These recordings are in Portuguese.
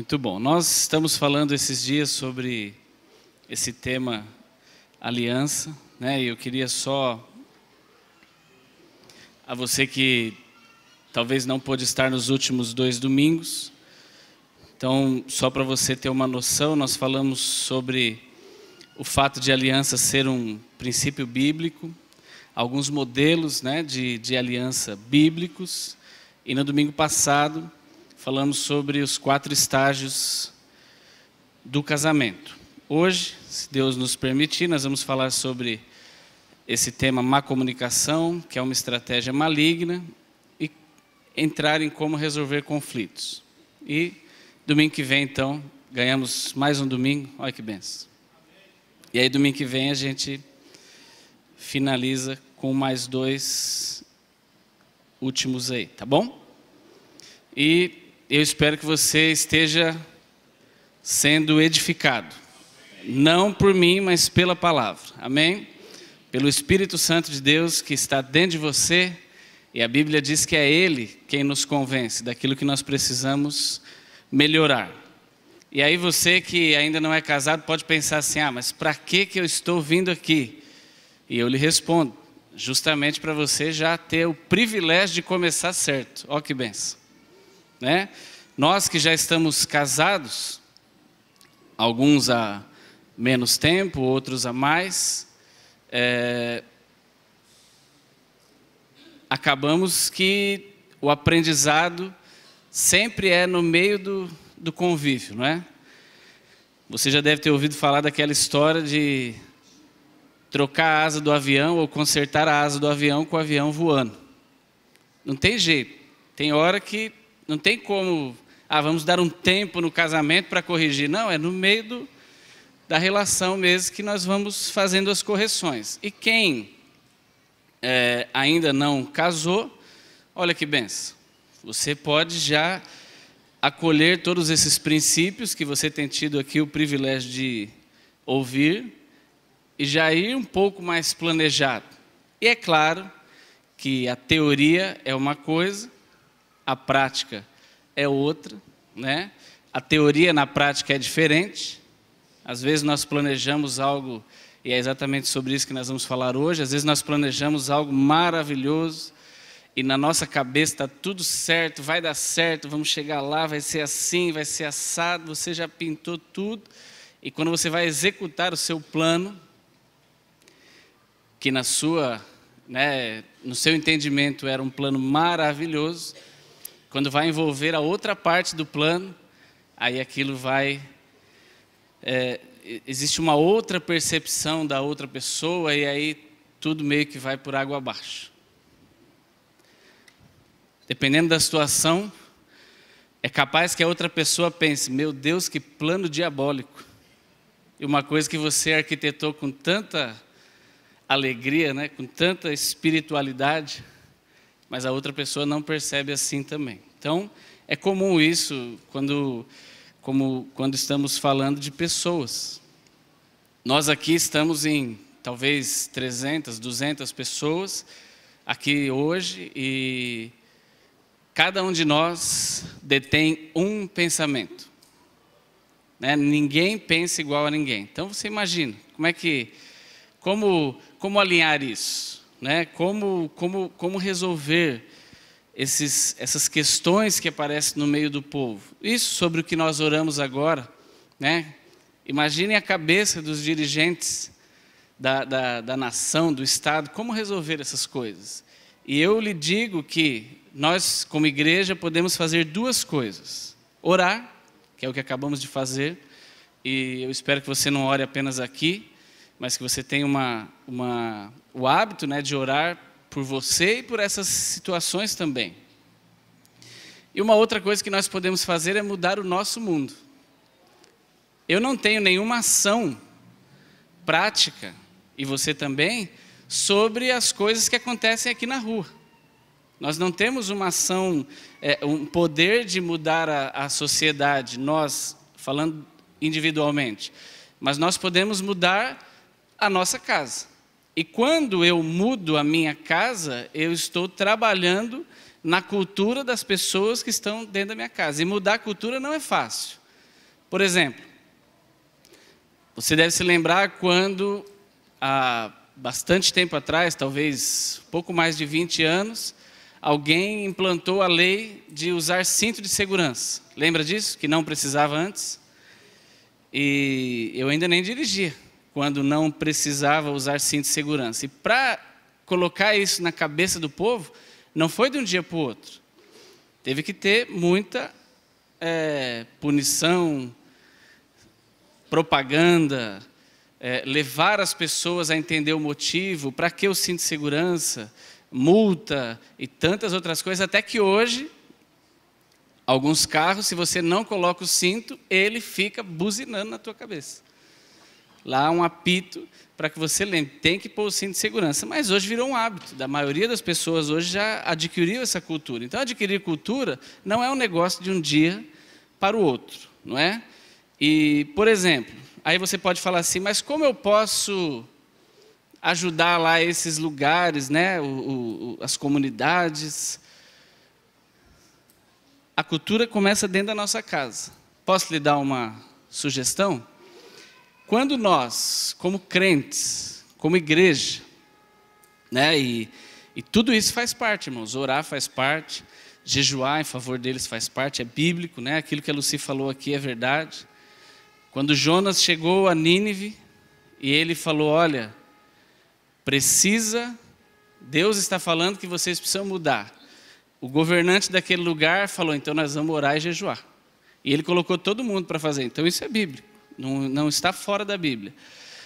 Muito bom. Nós estamos falando esses dias sobre esse tema aliança, né? E eu queria só, a você que talvez não pôde estar nos últimos 2 domingos, então só para você ter uma noção, nós falamos sobre o fato de aliança ser um princípio bíblico, alguns modelos, né, de aliança bíblicos, e no domingo passado falamos sobre os 4 estágios do casamento. Hoje, se Deus nos permitir, nós vamos falar sobre esse tema má comunicação, que é uma estratégia maligna, e entrar em como resolver conflitos. E domingo que vem, então, ganhamos mais um domingo, olha que benção. E aí domingo que vem a gente finaliza com mais 2 últimos aí, tá bom? E eu espero que você esteja sendo edificado. Não por mim, mas pela palavra. Amém? Pelo Espírito Santo de Deus que está dentro de você. E a Bíblia diz que é Ele quem nos convence daquilo que nós precisamos melhorar. E aí você que ainda não é casado pode pensar assim, mas para que eu estou vindo aqui? E eu lhe respondo, justamente para você já ter o privilégio de começar certo. Ó que benção. Né? Nós que já estamos casados, alguns há menos tempo, outros há mais, acabamos que o aprendizado sempre é no meio do convívio, não é? Você já deve ter ouvido falar daquela história de trocar a asa do avião ou consertar a asa do avião com o avião voando. Não tem jeito, tem hora que não tem como, vamos dar um tempo no casamento para corrigir. Não, é no meio da relação mesmo que nós vamos fazendo as correções. E quem ainda não casou, olha que benção. Você pode já acolher todos esses princípios que você tem tido aqui o privilégio de ouvir e já ir um pouco mais planejado. E é claro que a teoria é uma coisa, a prática é outra, né? A teoria na prática é diferente. Às vezes nós planejamos algo, e é exatamente sobre isso que nós vamos falar hoje, às vezes nós planejamos algo maravilhoso, e na nossa cabeça está tudo certo, vai dar certo, vamos chegar lá, vai ser assim, vai ser assado, você já pintou tudo, e quando você vai executar o seu plano, que no seu entendimento era um plano maravilhoso, quando vai envolver a outra parte do plano, aí aquilo vai... existe uma outra percepção da outra pessoa e aí tudo meio que vai por água abaixo. Dependendo da situação, é capaz que a outra pessoa pense, meu Deus, que plano diabólico. E uma coisa que você arquitetou com tanta alegria, né, com tanta espiritualidade, mas a outra pessoa não percebe assim também. Então, é comum isso quando estamos falando de pessoas. Nós aqui estamos em talvez 300, 200 pessoas aqui hoje e cada um de nós detém um pensamento. Né? Ninguém pensa igual a ninguém. Então, você imagina, como alinhar isso? Né? Como resolver essas questões que aparecem no meio do povo? Isso sobre o que nós oramos agora. Né? Imaginem a cabeça dos dirigentes da nação, do Estado, como resolver essas coisas. E eu lhe digo que nós, como igreja, podemos fazer 2 coisas. Orar, que é o que acabamos de fazer, e eu espero que você não ore apenas aqui, mas que você tenha o hábito, né, de orar por você e por essas situações também. E uma outra coisa que nós podemos fazer é mudar o nosso mundo. Eu não tenho nenhuma ação prática, e você também, sobre as coisas que acontecem aqui na rua. Nós não temos uma ação, um poder de mudar a sociedade, nós, falando individualmente, mas nós podemos mudar a nossa casa. E quando eu mudo a minha casa, eu estou trabalhando na cultura das pessoas que estão dentro da minha casa. E mudar a cultura não é fácil. Por exemplo, você deve se lembrar quando, há bastante tempo atrás, talvez pouco mais de 20 anos, alguém implantou a lei de usar cinto de segurança. Lembra disso? Que não precisava antes? E eu ainda nem dirigia quando não precisava usar cinto de segurança. E para colocar isso na cabeça do povo, não foi de um dia para o outro. Teve que ter muita punição, propaganda, levar as pessoas a entender o motivo, para que o cinto de segurança, multa e tantas outras coisas, até que hoje, alguns carros, se você não coloca o cinto, ele fica buzinando na tua cabeça. Lá um apito para que você lembre, tem que pôr o cinto de segurança. Mas hoje virou um hábito, da maioria das pessoas hoje já adquiriu essa cultura. Então, adquirir cultura não é um negócio de um dia para o outro, não é? E, por exemplo, aí você pode falar assim, mas como eu posso ajudar lá esses lugares, né, as comunidades? A cultura começa dentro da nossa casa. Posso lhe dar uma sugestão? Quando nós, como crentes, como igreja, né, e tudo isso faz parte, irmãos, orar faz parte, jejuar em favor deles faz parte, é bíblico, né, aquilo que a Lucy falou aqui é verdade. Quando Jonas chegou a Nínive, e ele falou, olha, Deus está falando que vocês precisam mudar. O governante daquele lugar falou, então nós vamos orar e jejuar. E ele colocou todo mundo para fazer, então isso é bíblico, não está fora da Bíblia.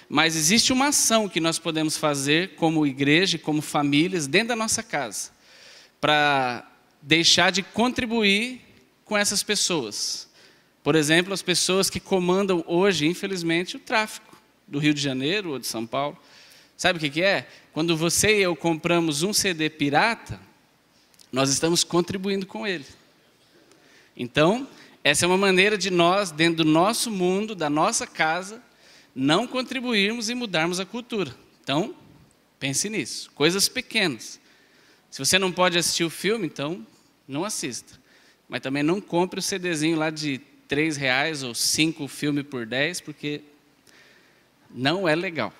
Mas existe uma ação que nós podemos fazer como igreja, como famílias, dentro da nossa casa, para deixar de contribuir com essas pessoas. Por exemplo, as pessoas que comandam hoje, infelizmente, o tráfico do Rio de Janeiro ou de São Paulo. Sabe o que é? Quando você e eu compramos um CD pirata, nós estamos contribuindo com ele. Então, essa é uma maneira de nós, dentro do nosso mundo, da nossa casa, não contribuirmos e mudarmos a cultura. Então, pense nisso. Coisas pequenas. Se você não pode assistir o filme, então não assista. Mas também não compre o CDzinho lá de R$3 ou 5 filmes por 10, porque não é legal.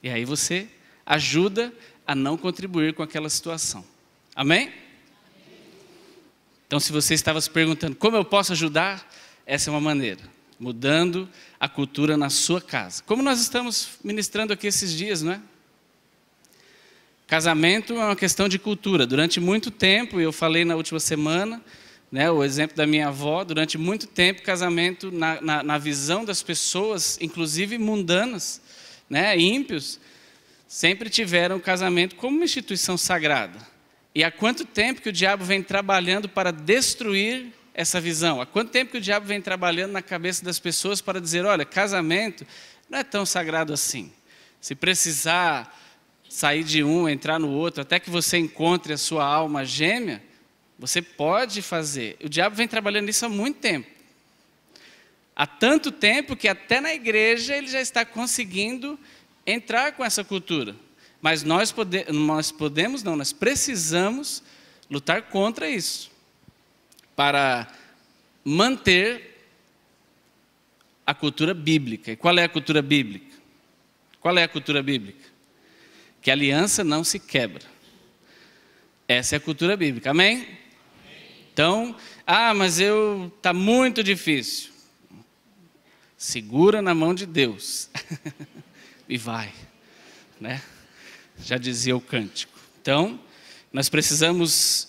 E aí você ajuda a não contribuir com aquela situação. Amém? Então, se você estava se perguntando como eu posso ajudar, essa é uma maneira. Mudando a cultura na sua casa. Como nós estamos ministrando aqui esses dias, não é? Casamento é uma questão de cultura. Durante muito tempo, eu falei na última semana, né, o exemplo da minha avó, durante muito tempo, casamento, na visão das pessoas, inclusive mundanas, né, ímpios, sempre tiveram o casamento como uma instituição sagrada. E há quanto tempo que o diabo vem trabalhando para destruir essa visão? Há quanto tempo que o diabo vem trabalhando na cabeça das pessoas para dizer, olha, casamento não é tão sagrado assim. Se precisar sair de um, entrar no outro, até que você encontre a sua alma gêmea, você pode fazer. O diabo vem trabalhando nisso há muito tempo. Há tanto tempo que até na igreja ele já está conseguindo entrar com essa cultura. Mas nós precisamos lutar contra isso, para manter a cultura bíblica. E qual é a cultura bíblica? Qual é a cultura bíblica? Que a aliança não se quebra. Essa é a cultura bíblica, amém? Então, mas está muito difícil. Segura na mão de Deus e vai, né? Já dizia o cântico. Então, nós precisamos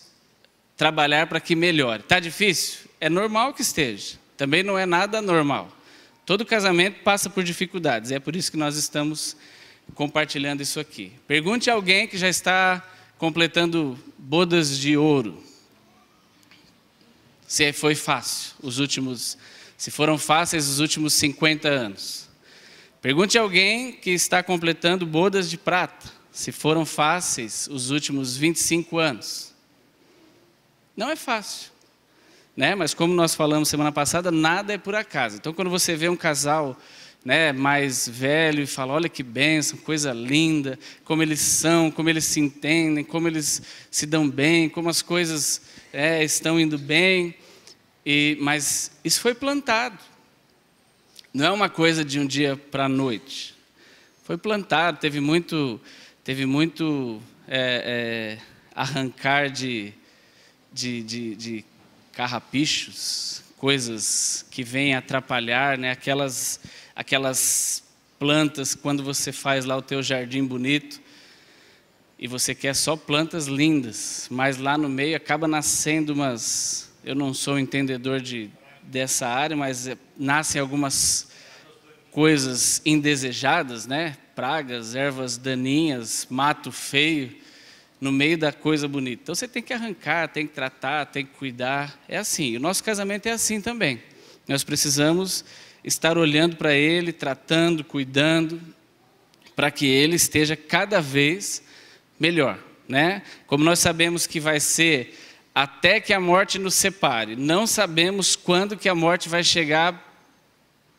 trabalhar para que melhore. Está difícil? É normal que esteja. Também não é nada normal. Todo casamento passa por dificuldades. É por isso que nós estamos compartilhando isso aqui. Pergunte a alguém que já está completando bodas de ouro. Se foi fácil se foram fáceis os últimos 50 anos. Pergunte a alguém que está completando bodas de prata. Se foram fáceis os últimos 25 anos. Não é fácil, né? Mas como nós falamos semana passada, nada é por acaso. Então, quando você vê um casal, né, mais velho e fala, olha que bênção, coisa linda, como eles são, como eles se entendem, como eles se dão bem, como as coisas estão indo bem. Mas isso foi plantado. não é uma coisa de um dia para a noite. Foi plantado, teve muito arrancar de carrapichos, coisas que vêm atrapalhar, né? Aquelas plantas, quando você faz lá o teu jardim bonito, e você quer só plantas lindas, mas lá no meio acaba nascendo umas... Eu não sou um entendedor dessa área, mas nascem algumas coisas indesejadas, né? Pragas, ervas daninhas, mato feio, no meio da coisa bonita. Então você tem que arrancar, tem que tratar, tem que cuidar. É assim, o nosso casamento é assim também. Nós precisamos estar olhando para ele, tratando, cuidando, para que ele esteja cada vez melhor, né? Como nós sabemos que vai ser até que a morte nos separe, não sabemos quando que a morte vai chegar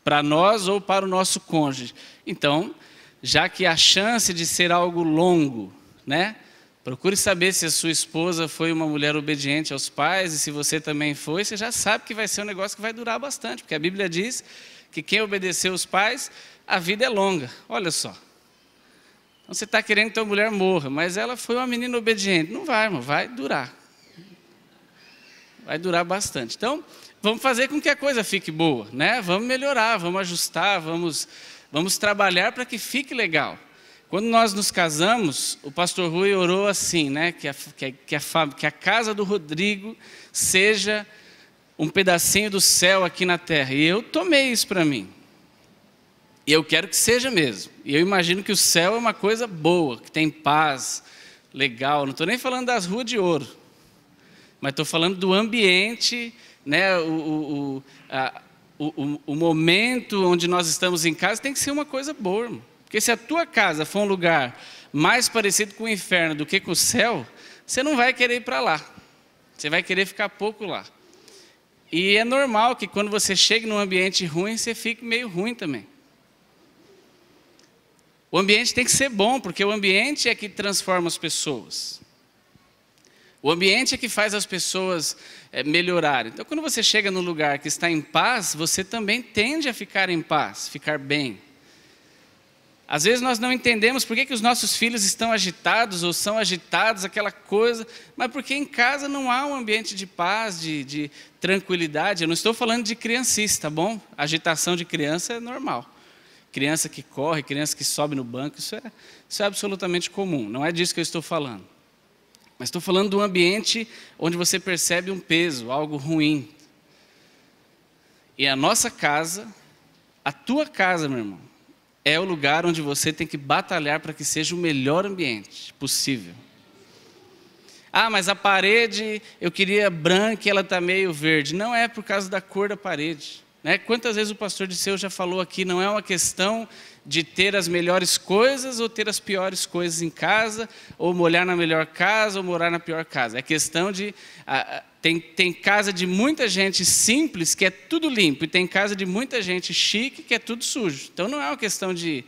para nós ou para o nosso cônjuge. Então, já que a chance de ser algo longo, né? Procure saber se a sua esposa foi uma mulher obediente aos pais, e se você também foi, você já sabe que vai ser um negócio que vai durar bastante, porque a Bíblia diz que quem obedeceu os pais, a vida é longa. Olha só. Então você está querendo que tua mulher morra, mas ela foi uma menina obediente. Não vai, irmão, vai durar. Vai durar bastante. Então, vamos fazer com que a coisa fique boa, né? Vamos melhorar, vamos ajustar, vamos trabalhar para que fique legal. Quando nós nos casamos, o pastor Rui orou assim, né? Que a casa do Rodrigo seja um pedacinho do céu aqui na terra. E eu tomei isso para mim. E eu quero que seja mesmo. E eu imagino que o céu é uma coisa boa, que tem paz, legal. Não estou nem falando das ruas de ouro, mas estou falando do ambiente, né? O momento onde nós estamos em casa tem que ser uma coisa boa, irmão. Porque se a tua casa for um lugar mais parecido com o inferno do que com o céu, você não vai querer ir para lá. Você vai querer ficar pouco lá. E é normal que quando você chega num ambiente ruim, você fique meio ruim também. O ambiente tem que ser bom, porque o ambiente é que transforma as pessoas. O ambiente é que faz as pessoas melhorarem. Então, quando você chega num lugar que está em paz, você também tende a ficar em paz, ficar bem. Às vezes nós não entendemos por que os nossos filhos estão agitados ou são agitados, aquela coisa, mas porque em casa não há um ambiente de paz, de tranquilidade. Eu não estou falando de criancice, tá bom? A agitação de criança é normal. Criança que corre, criança que sobe no banco, isso é absolutamente comum. Não é disso que eu estou falando. Mas estou falando de um ambiente onde você percebe um peso, algo ruim. E a nossa casa, a tua casa, meu irmão, é o lugar onde você tem que batalhar para que seja o melhor ambiente possível. Ah, mas a parede eu queria branca e ela está meio verde. Não é por causa da cor da parede. Né? Quantas vezes o pastor Disseu já falou aqui, não é uma questão de ter as melhores coisas ou ter as piores coisas em casa, ou morar na melhor casa ou morar na pior casa. É questão de... Tem casa de muita gente simples que é tudo limpo, e tem casa de muita gente chique que é tudo sujo. Então não é uma questão de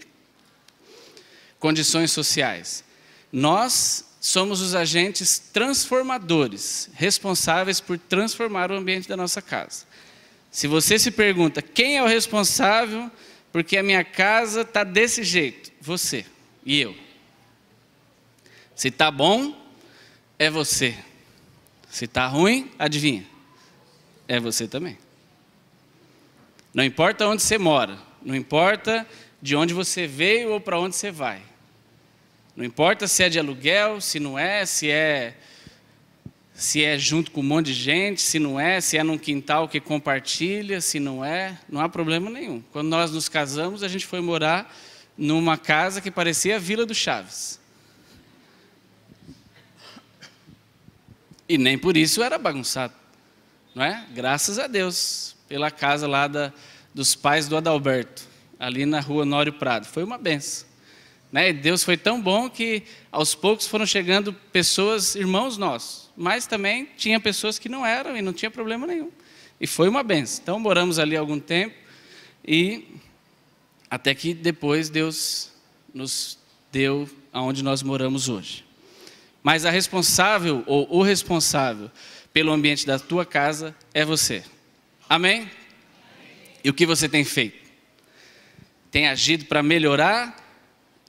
condições sociais. Nós somos os agentes transformadores, responsáveis por transformar o ambiente da nossa casa. Se você se pergunta, quem é o responsável porque a minha casa está desse jeito? Você e eu. Se está bom, é você. Se está ruim, adivinha? É você também. Não importa onde você mora, não importa de onde você veio ou para onde você vai. Não importa se é de aluguel, se não é, se é junto com um monte de gente, se é num quintal que compartilha, se não é, não há problema nenhum. Quando nós nos casamos, a gente foi morar numa casa que parecia a Vila do Chaves. E nem por isso era bagunçado, não é? Graças a Deus, pela casa lá dos pais do Adalberto, ali na rua Nório Prado. Foi uma benção. Né? E Deus foi tão bom que aos poucos foram chegando pessoas, irmãos nossos, mas também tinha pessoas que não eram e não tinha problema nenhum. E foi uma benção. Então moramos ali algum tempo e até que depois Deus nos deu aonde nós moramos hoje. Mas a responsável ou o responsável pelo ambiente da tua casa é você. Amém? E o que você tem feito? tem agido para melhorar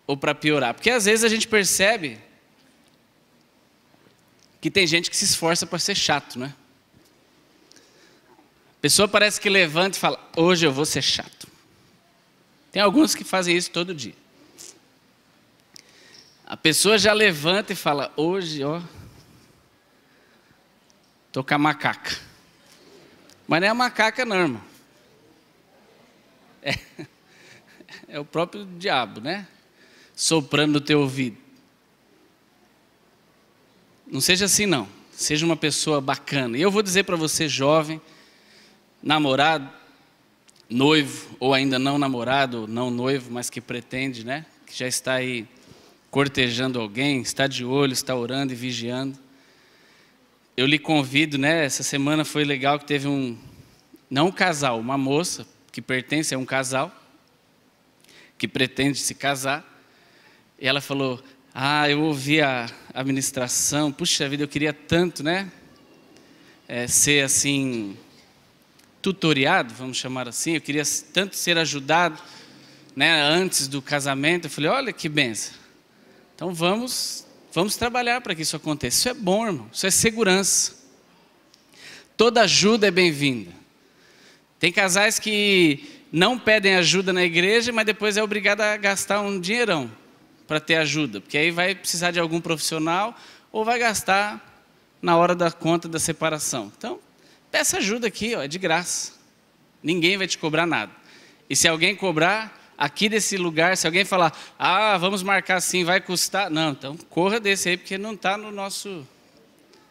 ou para piorar? Porque às vezes a gente percebe que tem gente que se esforça para ser chato, né? A pessoa parece que levanta e fala, hoje eu vou ser chato. Tem alguns que fazem isso todo dia. A pessoa já levanta e fala, hoje, ó, tô com a macaca. Mas não é a macaca não, irmão. É o próprio diabo, né? Soprando no teu ouvido. Não seja assim não. Seja uma pessoa bacana. E eu vou dizer para você, jovem, namorado, noivo, ou ainda não namorado, ou não noivo, mas que pretende, né? Que já está aí cortejando alguém, está de olho, está orando e vigiando. Eu lhe convido, né? Essa semana foi legal que teve não um casal, uma moça que pertence a um casal, que pretende se casar. E ela falou, eu ouvi a ministração, puxa vida, eu queria tanto, né? Ser assim, tutoriado, vamos chamar assim, eu queria tanto ser ajudado, né? Antes do casamento. Eu falei, olha que benção. Então vamos trabalhar para que isso aconteça. Isso é bom, irmão, isso é segurança. Toda ajuda é bem-vinda. Tem casais que não pedem ajuda na igreja, mas depois é obrigado a gastar um dinheirão para ter ajuda, porque aí vai precisar de algum profissional ou vai gastar na hora da conta da separação. Então, peça ajuda aqui, ó, é de graça. Ninguém vai te cobrar nada. E se alguém cobrar, aqui desse lugar, se alguém falar, vamos marcar assim, vai custar. Não, então corra desse aí, porque não está no nosso...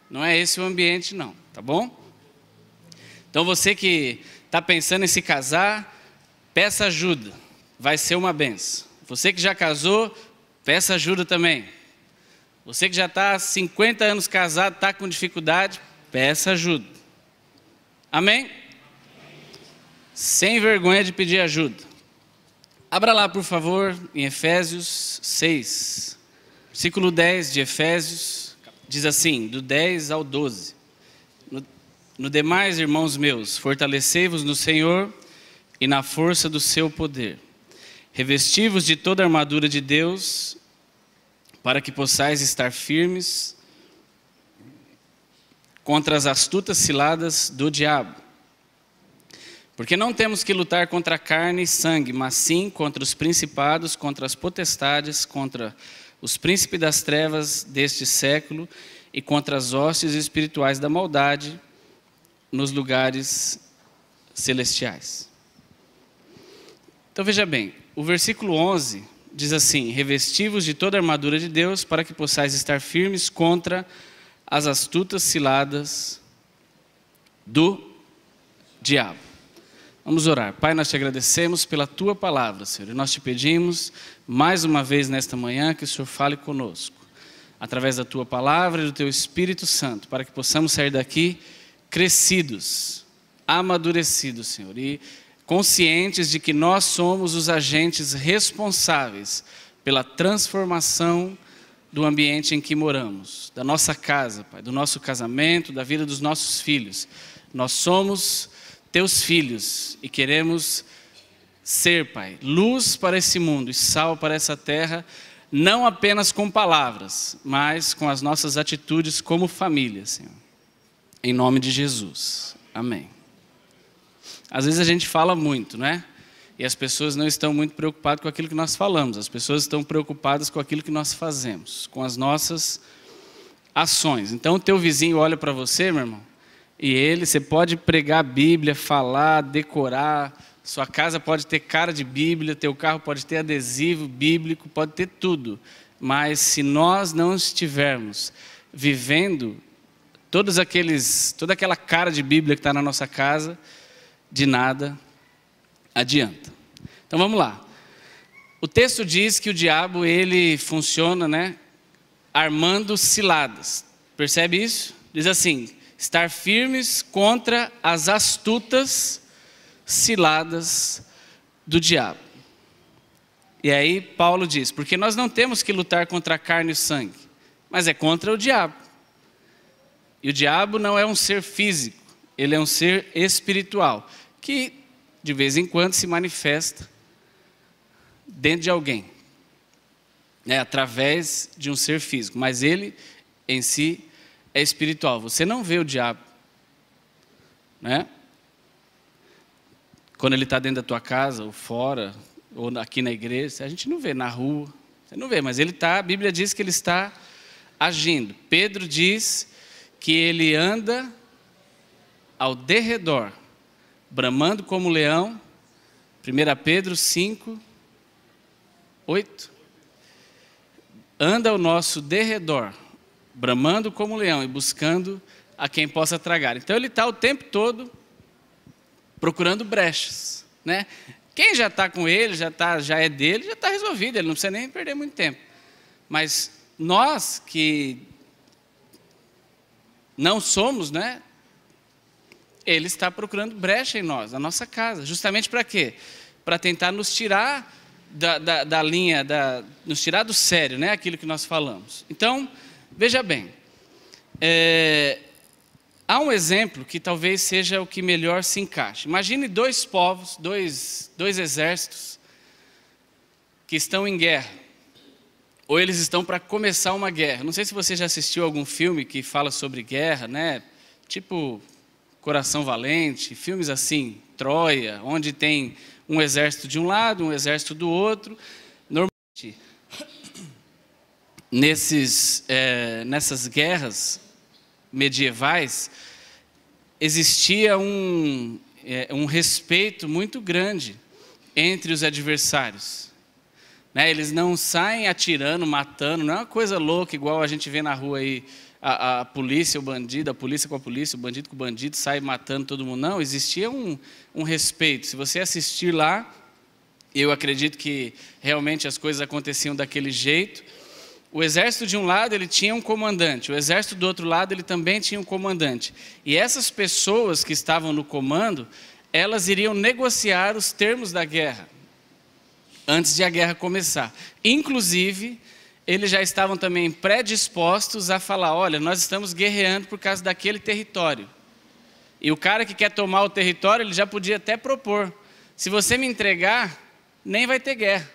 Não é esse o ambiente não, tá bom? Então você que está pensando em se casar, peça ajuda, vai ser uma benção. Você que já casou, peça ajuda também. Você que já está há 50 anos casado, está com dificuldade, peça ajuda. Amém? Sem vergonha de pedir ajuda. Abra lá, por favor, em Efésios 6, versículo 10 de Efésios, diz assim, do 10 ao 12. No demais, irmãos meus, fortalecei-vos no Senhor e na força do seu poder. Revesti-vos de toda a armadura de Deus, para que possais estar firmes contra as astutas ciladas do diabo. Porque não temos que lutar contra carne e sangue, mas sim contra os principados, contra as potestades, contra os príncipes das trevas deste século e contra as hostes espirituais da maldade nos lugares celestiais. Então veja bem, o versículo 11 diz assim, revesti-vos de toda a armadura de Deus para que possais estar firmes contra as astutas ciladas do diabo. Vamos orar. Pai, nós te agradecemos pela tua palavra, Senhor. E nós te pedimos, mais uma vez nesta manhã, que o Senhor fale conosco, através da tua palavra e do teu Espírito Santo, para que possamos sair daqui crescidos, amadurecidos, Senhor, e conscientes de que nós somos os agentes responsáveis pela transformação do ambiente em que moramos, da nossa casa, Pai, do nosso casamento, da vida dos nossos filhos. Nós somos teus filhos e queremos ser, Pai, luz para esse mundo e sal para essa terra, não apenas com palavras, mas com as nossas atitudes como família, Senhor. Em nome de Jesus. Amém. Às vezes a gente fala muito, né? E as pessoas não estão muito preocupadas com aquilo que nós falamos. As pessoas estão preocupadas com aquilo que nós fazemos, com as nossas ações. Então o teu vizinho olha para você, meu irmão, e você pode pregar a Bíblia, falar, decorar, sua casa pode ter cara de Bíblia, teu carro pode ter adesivo bíblico, pode ter tudo. Mas se nós não estivermos vivendo toda aquela cara de Bíblia que está na nossa casa, de nada adianta. Então vamos lá. O texto diz que o diabo, ele funciona, né, armando ciladas. Percebe isso? Diz assim, estar firmes contra as astutas ciladas do diabo. E aí Paulo diz, porque nós não temos que lutar contra a carne e o sangue, mas é contra o diabo. E o diabo não é um ser físico, ele é um ser espiritual, que de vez em quando se manifesta dentro de alguém, né, através de um ser físico, mas ele em si é espiritual. Você não vê o diabo, né? Quando ele está dentro da tua casa, ou fora, ou aqui na igreja, a gente não vê na rua, você não vê, mas ele está, a Bíblia diz que ele está agindo. Pedro diz que ele anda ao derredor, bramando como leão. 1 Pedro 5, 8. Anda ao nosso derredor, bramando como leão e buscando a quem possa tragar. Então ele está o tempo todo procurando brechas, né? Quem já está com ele, já é dele, já está resolvido, ele não precisa nem perder muito tempo. Mas nós que não somos, né? Ele está procurando brecha em nós, na nossa casa. Justamente para quê? Para tentar nos tirar da linha, nos tirar do sério, né? Aquilo que nós falamos. Então, veja bem. Há um exemplo que talvez seja o que melhor se encaixe. Imagine dois povos, dois exércitos que estão em guerra. Ou eles estão para começar uma guerra. Não sei se você já assistiu algum filme que fala sobre guerra, né? Tipo Coração Valente, filmes assim, Troia, onde tem um exército de um lado, um exército do outro. Normalmente, nessas guerras medievais, existia um respeito muito grande entre os adversários. Né? Eles não saem atirando, matando, não é uma coisa louca igual a gente vê na rua aí, a polícia, o bandido, a polícia com a polícia, o bandido com o bandido, sai matando todo mundo. Não, existia um respeito. Se você assistir lá, eu acredito que realmente as coisas aconteciam daquele jeito. O exército de um lado, ele tinha um comandante. O exército do outro lado, ele também tinha um comandante. E essas pessoas que estavam no comando, elas iriam negociar os termos da guerra, antes de a guerra começar. Inclusive, eles já estavam também predispostos a falar, olha, nós estamos guerreando por causa daquele território. E o cara que quer tomar o território, ele já podia até propor, se você me entregar, nem vai ter guerra.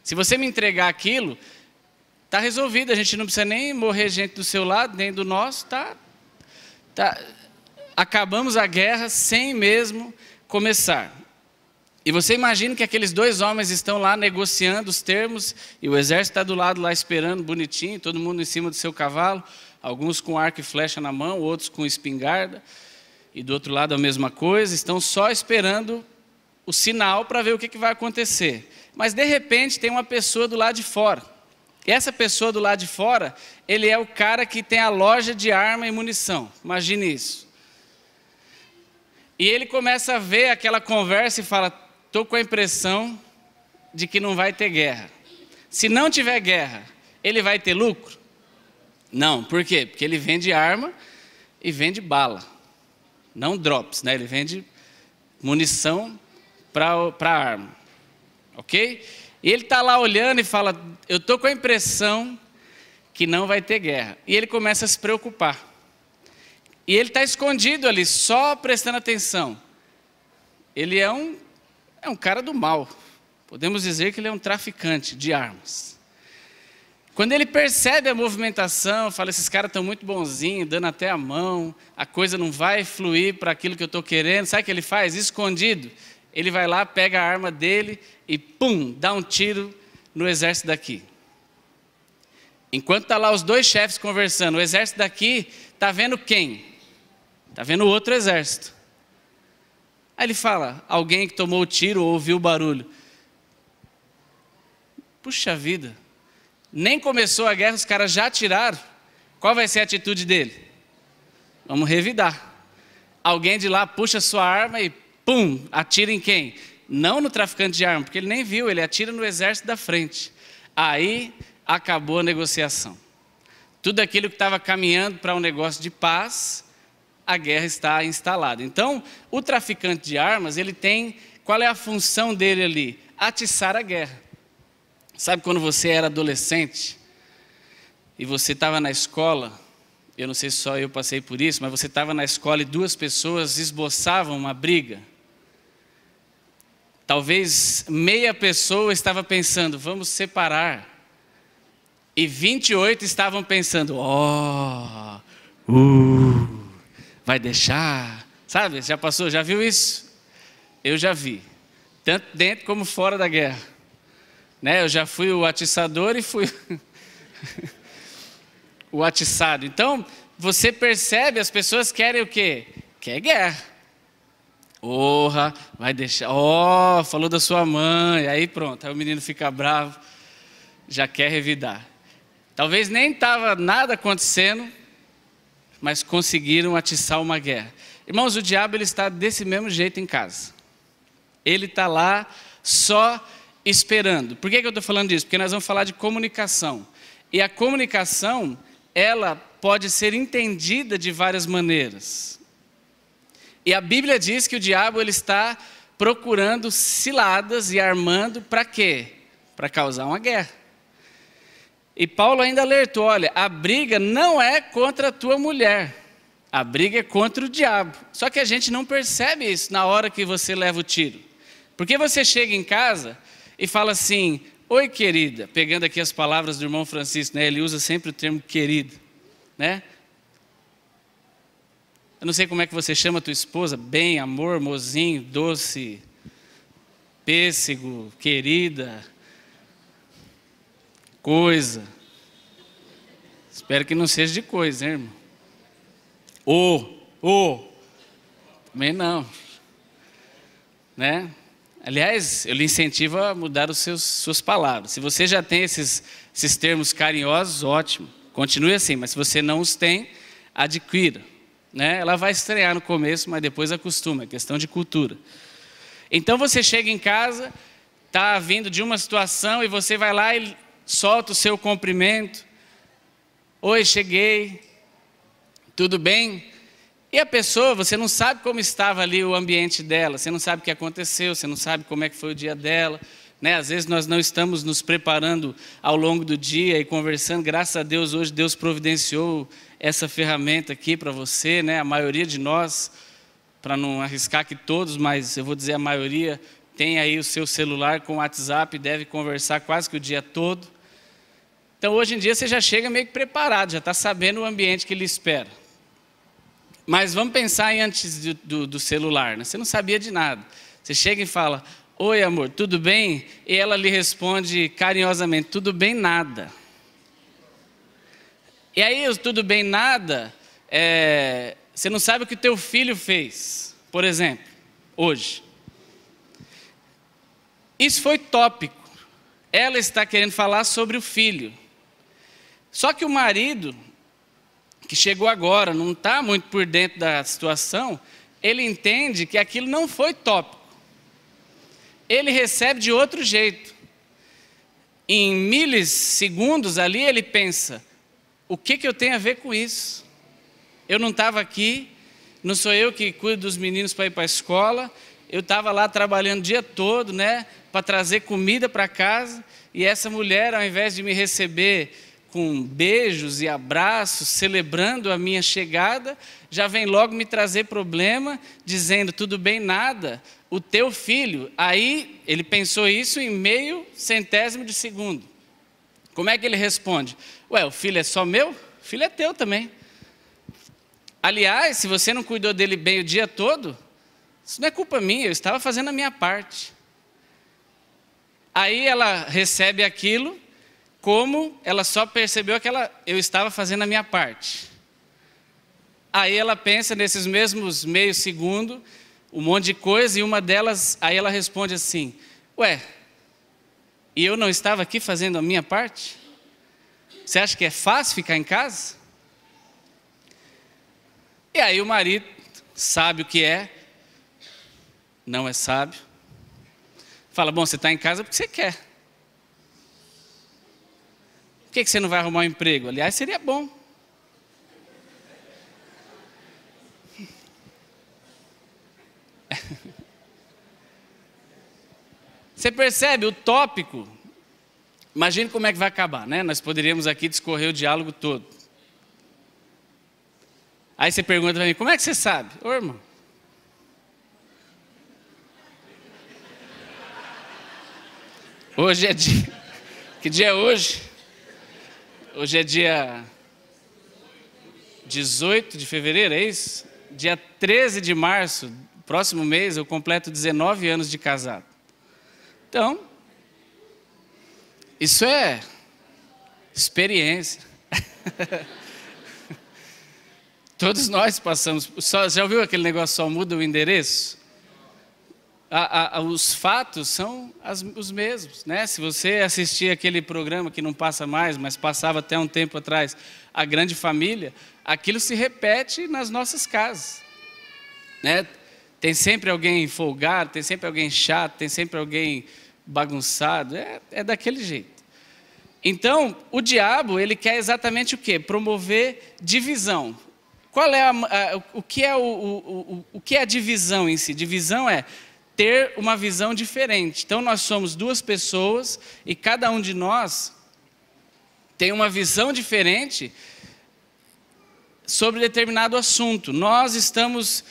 Se você me entregar aquilo, está resolvido, a gente não precisa nem morrer gente do seu lado, nem do nosso, acabamos a guerra sem mesmo começar. E você imagina que aqueles dois homens estão lá negociando os termos, e o exército está do lado lá esperando, bonitinho, todo mundo em cima do seu cavalo, alguns com arco e flecha na mão, outros com espingarda, e do outro lado a mesma coisa, estão só esperando o sinal para ver o que vai acontecer. Mas de repente tem uma pessoa do lado de fora. E essa pessoa do lado de fora, ele é o cara que tem a loja de arma e munição. Imagine isso. E ele começa a ver aquela conversa e fala, estou com a impressão de que não vai ter guerra. Se não tiver guerra, ele vai ter lucro? Não, por quê? Porque ele vende arma e vende bala. Não drops, né? Ele vende munição para arma. Ok? E ele está lá olhando e fala, eu estou com a impressão que não vai ter guerra. E ele começa a se preocupar. E ele está escondido ali, só prestando atenção. Ele é um cara do mal. Podemos dizer que ele é um traficante de armas. Quando ele percebe a movimentação, fala, esses caras estão muito bonzinhos, dando até a mão, a coisa não vai fluir para aquilo que eu estou querendo. Sabe o que ele faz? Escondido. Ele vai lá, pega a arma dele e pum, dá um tiro no exército daqui. Enquanto está lá os dois chefes conversando, o exército daqui está vendo quem? Está vendo o outro exército. Aí ele fala, alguém que tomou o tiro ou ouviu o barulho. Puxa vida, nem começou a guerra, os caras já atiraram. Qual vai ser a atitude dele? Vamos revidar. Alguém de lá puxa sua arma e pum, atira em quem? Não no traficante de arma, porque ele nem viu, ele atira no exército da frente. Aí acabou a negociação. Tudo aquilo que estava caminhando para um negócio de paz, a guerra está instalada. Então, o traficante de armas, ele tem, qual é a função dele ali? Atiçar a guerra. Sabe quando você era adolescente e você estava na escola, eu não sei se só eu passei por isso, mas você estava na escola e duas pessoas esboçavam uma briga. talvez meia pessoa estava pensando, vamos separar. E 28 estavam pensando, vai deixar. Sabe, já passou, já viu isso? Eu já vi. Tanto dentro como fora da guerra. Né? Eu já fui o atiçador e fui o atiçado. Então, você percebe, as pessoas querem o quê? Quer guerra. Vai deixar. Falou da sua mãe. Aí pronto, aí o menino fica bravo, já quer revidar. Talvez nem estava nada acontecendo, mas conseguiram atiçar uma guerra. Irmãos, o diabo ele está desse mesmo jeito em casa. Ele está lá só esperando. Por que eu estou falando disso? Porque nós vamos falar de comunicação. E a comunicação, ela pode ser entendida de várias maneiras. E a Bíblia diz que o diabo ele está procurando ciladas e armando para quê? Para causar uma guerra. E Paulo ainda alertou, olha, a briga não é contra a tua mulher, a briga é contra o diabo. Só que a gente não percebe isso na hora que você leva o tiro. Porque você chega em casa e fala assim, oi querida, pegando aqui as palavras do irmão Francisco, né? Ele usa sempre o termo querido, né? Eu não sei como é que você chama a tua esposa, bem, amor, mozinho, doce, pêssego, querida, coisa. Espero que não seja de coisa, né, irmão? Também não. Né? Aliás, eu lhe incentivo a mudar suas palavras. Se você já tem esses termos carinhosos, ótimo. Continue assim, mas se você não os tem, adquira. Né? Ela vai estranhar no começo, mas depois acostuma, é questão de cultura. Então você chega em casa, está vindo de uma situação e você vai lá e solta o seu cumprimento. Oi, cheguei, tudo bem? E a pessoa, você não sabe como estava ali o ambiente dela, você não sabe o que aconteceu, você não sabe como é que foi o dia dela. Né? Às vezes nós não estamos nos preparando ao longo do dia e conversando, graças a Deus, hoje Deus providenciou essa ferramenta aqui para você, né? A maioria de nós, para não arriscar que todos, mas eu vou dizer a maioria, tem aí o seu celular com o WhatsApp e deve conversar quase que o dia todo. Então hoje em dia você já chega meio que preparado, já está sabendo o ambiente que lhe espera. Mas vamos pensar em antes do celular, né? Você não sabia de nada. Você chega e fala, oi amor, tudo bem? E ela lhe responde carinhosamente, tudo bem nada. E aí, tudo bem nada, você não sabe o que o teu filho fez, por exemplo, hoje. Isso foi tópico. Ela está querendo falar sobre o filho. Só que o marido, que chegou agora, não está muito por dentro da situação, ele entende que aquilo não foi tópico. Ele recebe de outro jeito. Em milissegundos ali ele pensa, o que eu tenho a ver com isso? Eu não estava aqui, não sou eu que cuido dos meninos para ir para a escola, eu estava lá trabalhando o dia todo, né, para trazer comida para casa, e essa mulher, ao invés de me receber com beijos e abraços, celebrando a minha chegada, já vem logo me trazer problema, dizendo, tudo bem nada, o teu filho. Aí ele pensou isso em meio centésimo de segundo. Como é que ele responde? Ué, o filho é só meu? O filho é teu também. Aliás, se você não cuidou dele bem o dia todo, isso não é culpa minha, eu estava fazendo a minha parte. Aí ela recebe aquilo, como ela só percebeu que eu estava fazendo a minha parte. Aí ela pensa nesses mesmos meio segundo, um monte de coisa, e uma delas, aí ela responde assim, ué, e eu não estava aqui fazendo a minha parte? Você acha que é fácil ficar em casa? E aí o marido sabe o que é, não é sábio, fala, bom, você está em casa porque você quer. Por que você não vai arrumar um emprego? Aliás, seria bom. Você percebe o tópico? Imagine como é que vai acabar, né? Nós poderíamos aqui discorrer o diálogo todo. Aí você pergunta para mim, como é que você sabe? Ô irmão. Hoje é dia... Que dia é hoje? Hoje é dia 18 de fevereiro, é isso? Dia 13 de março, próximo mês, eu completo 19 anos de casado. Então, isso é experiência. Todos nós passamos. Já ouviu aquele negócio, só muda o endereço? Os fatos são os mesmos, né? Se você assistir aquele programa que não passa mais, mas passava até um tempo atrás, A Grande Família, aquilo se repete nas nossas casas, né? Tem sempre alguém folgado, tem sempre alguém chato, tem sempre alguém bagunçado, é daquele jeito. Então, o diabo, ele quer exatamente o quê? Promover divisão. Qual é o que é a divisão em si? Divisão é ter uma visão diferente. Então, nós somos duas pessoas e cada um de nós tem uma visão diferente sobre determinado assunto. Nós estamos,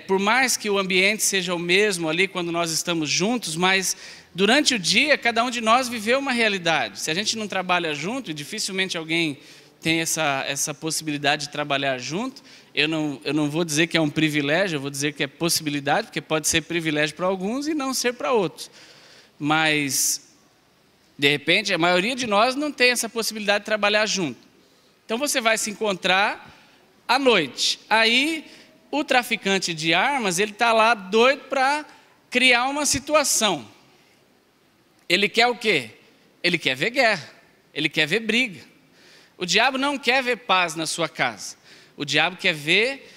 por mais que o ambiente seja o mesmo ali quando nós estamos juntos, mas durante o dia, cada um de nós viveu uma realidade. Se a gente não trabalha junto, e dificilmente alguém tem essa possibilidade de trabalhar junto, eu não vou dizer que é um privilégio, eu vou dizer que é possibilidade, porque pode ser privilégio para alguns e não ser para outros. Mas, de repente, a maioria de nós não tem essa possibilidade de trabalhar junto. Então, você vai se encontrar à noite. Aí, o traficante de armas, ele está lá doido para criar uma situação. Ele quer o quê? Ele quer ver guerra, ele quer ver briga. O diabo não quer ver paz na sua casa. O diabo quer ver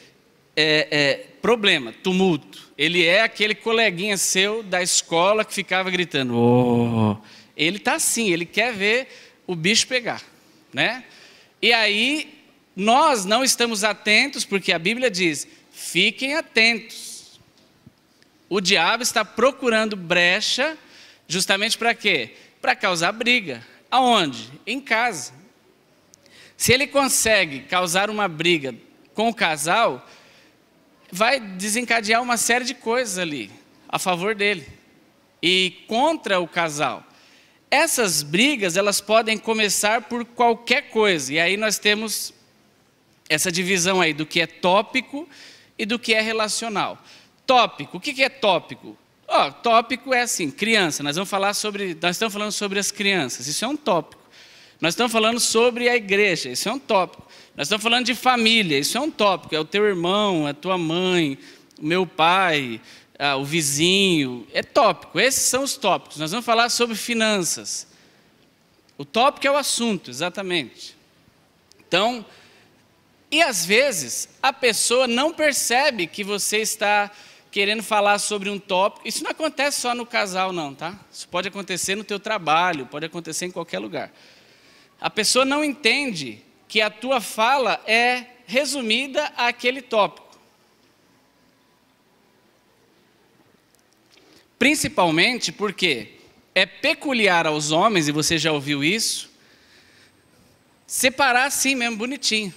problema, tumulto. Ele é aquele coleguinha seu da escola que ficava gritando. Oh. Ele está assim, ele quer ver o bicho pegar, né? E aí, nós não estamos atentos, porque a Bíblia diz, fiquem atentos. O diabo está procurando brecha, justamente para quê? Para causar briga. Aonde? Em casa. Se ele consegue causar uma briga com o casal, vai desencadear uma série de coisas ali, a favor dele e contra o casal. Essas brigas, elas podem começar por qualquer coisa, e aí nós temos essa divisão aí do que é tópico e do que é relacional. Tópico, o que é tópico? Tópico é assim, criança, nós estamos falando sobre as crianças, isso é um tópico. Nós estamos falando sobre a igreja, isso é um tópico. Nós estamos falando de família, isso é um tópico. É o teu irmão, a tua mãe, o meu pai, o vizinho. É tópico, esses são os tópicos. Nós vamos falar sobre finanças. O tópico é o assunto, exatamente. Então, e às vezes, a pessoa não percebe que você está querendo falar sobre um tópico. Isso não acontece só no casal, não, tá? Isso pode acontecer no teu trabalho, pode acontecer em qualquer lugar. A pessoa não entende que a tua fala é resumida àquele tópico. Principalmente porque é peculiar aos homens, e você já ouviu isso, separar assim mesmo, bonitinho,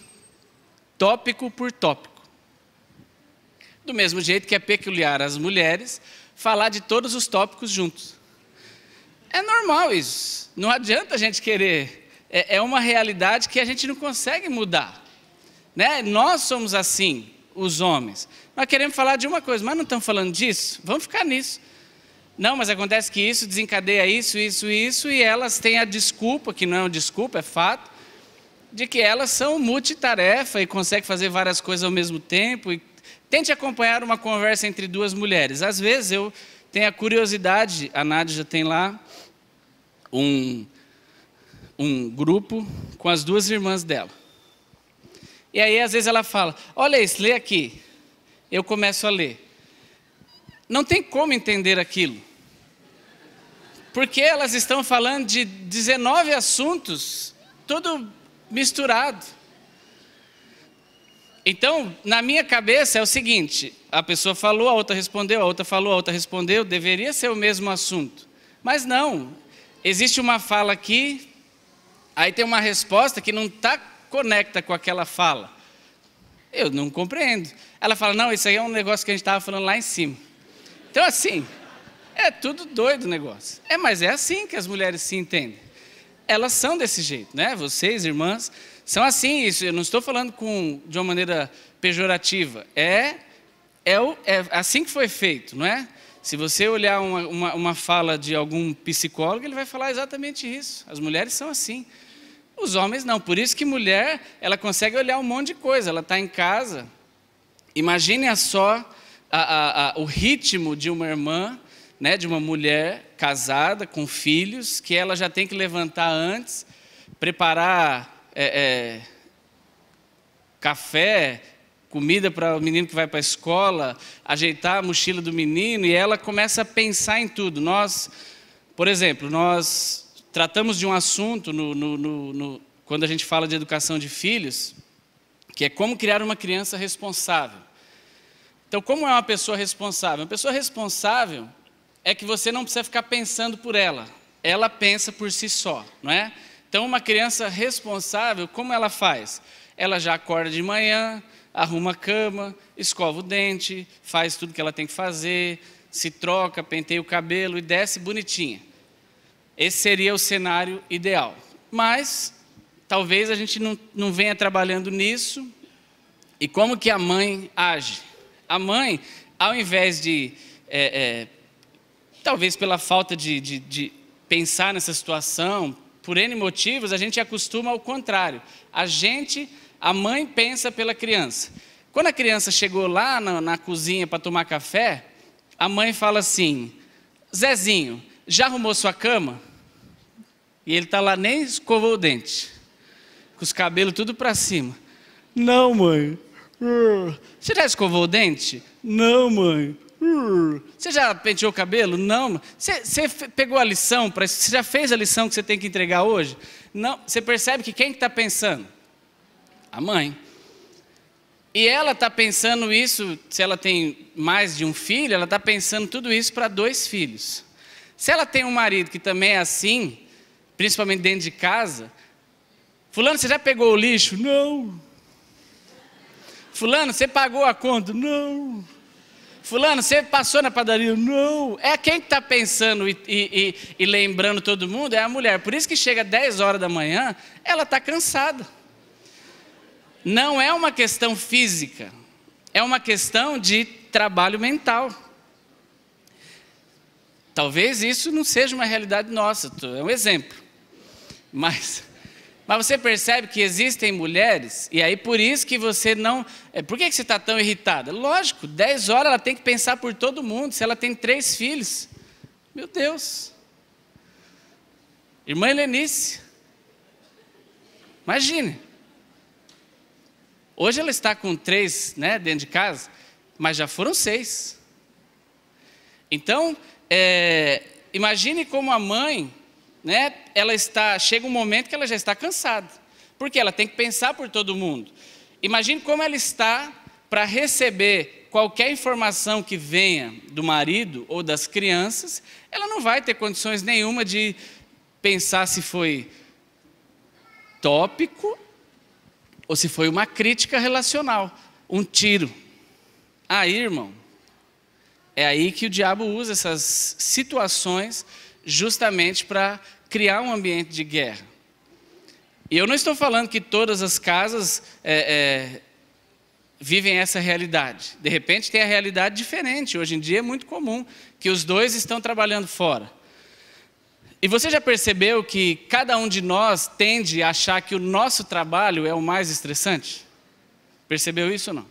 tópico por tópico. Do mesmo jeito que é peculiar às mulheres, falar de todos os tópicos juntos. É normal isso, não adianta a gente querer... É uma realidade que a gente não consegue mudar, né? Nós somos assim, os homens. Nós queremos falar de uma coisa, mas não estamos falando disso? Vamos ficar nisso. Não, mas acontece que isso desencadeia isso, e elas têm a desculpa, que não é uma desculpa, é fato, de que elas são multitarefa e conseguem fazer várias coisas ao mesmo tempo. E tente acompanhar uma conversa entre duas mulheres. Às vezes eu tenho a curiosidade, a Nádia já tem lá um grupo com as duas irmãs dela. E aí, às vezes, ela fala, olha isso, lê aqui. Eu começo a ler. Não tem como entender aquilo. Porque elas estão falando de 19 assuntos, tudo misturado. Então, na minha cabeça é o seguinte, a pessoa falou, a outra respondeu, a outra falou, a outra respondeu, deveria ser o mesmo assunto. Mas não, existe uma fala aqui, aí tem uma resposta que não está conecta com aquela fala. Eu não compreendo. Ela fala, não, isso aí é um negócio que a gente estava falando lá em cima. Então, assim, É tudo doido o negócio. Mas é assim que as mulheres se entendem. Elas são desse jeito, né? Vocês, irmãs, são assim. Isso eu não estou falando de uma maneira pejorativa. É assim que foi feito, não é? Se você olhar uma fala de algum psicólogo, ele vai falar exatamente isso. As mulheres são assim. Os homens não. Por isso que mulher, ela consegue olhar um monte de coisa. Ela está em casa. Imagine só o ritmo de uma irmã, né, de uma mulher casada com filhos, que ela já tem que levantar antes, preparar café, comida para o menino que vai para a escola, ajeitar a mochila do menino, e ela começa a pensar em tudo. Por exemplo, nós tratamos de um assunto quando a gente fala de educação de filhos, que é como criar uma criança responsável. Então, como é uma pessoa responsável? Uma pessoa responsável é que você não precisa ficar pensando por ela. Ela pensa por si só, não é? Então, uma criança responsável, como ela faz? Ela já acorda de manhã, arruma a cama, escova o dente, faz tudo que ela tem que fazer, se troca, penteia o cabelo e desce bonitinha. Esse seria o cenário ideal. Mas, talvez a gente não venha trabalhando nisso. E como que a mãe age? A mãe, ao invés de... talvez pela falta de pensar nessa situação, por N motivos, a gente acostuma ao contrário. A mãe pensa pela criança. Quando a criança chegou lá na cozinha para tomar café, a mãe fala assim: Zezinho, já arrumou sua cama? E ele está lá, nem escovou o dente, com os cabelos tudo para cima. Não, mãe. Você já escovou o dente? Não, mãe. Você já penteou o cabelo? Não. Você pegou a lição? Você já fez a lição que você tem que entregar hoje? Não. Você percebe que quem está pensando? A mãe. E ela está pensando isso, se ela tem mais de um filho, ela está pensando tudo isso para 2 filhos. Se ela tem um marido que também é assim, principalmente dentro de casa, fulano, você já pegou o lixo? Não. Fulano, você pagou a conta? Não. Fulano, você passou na padaria? Não. É quem está pensando e lembrando todo mundo, é a mulher. Por isso que chega 10 horas da manhã, ela está cansada. Não é uma questão física, é uma questão de trabalho mental. Talvez isso não seja uma realidade nossa, é um exemplo. Mas você percebe que existem mulheres, e aí por isso que você não... Por que você está tão irritada? Lógico, 10 horas ela tem que pensar por todo mundo, se ela tem 3 filhos. Meu Deus. Irmã Helenice, imagine. Hoje ela está com 3, né, dentro de casa, mas já foram 6. Então, imagine como a mãe, né, chega um momento que ela já está cansada, porque ela tem que pensar por todo mundo. Imagine como ela está para receber qualquer informação que venha do marido ou das crianças, ela não vai ter condições nenhuma de pensar se foi tópico ou se foi uma crítica relacional, um tiro. Aí, irmão, é aí que o diabo usa essas situações justamente para criar um ambiente de guerra. E eu não estou falando que todas as casas vivem essa realidade. De repente tem a realidade diferente. Hoje em dia é muito comum que os 2 estão trabalhando fora. E você já percebeu que cada um de nós tende a achar que o nosso trabalho é o mais estressante? Percebeu isso ou não?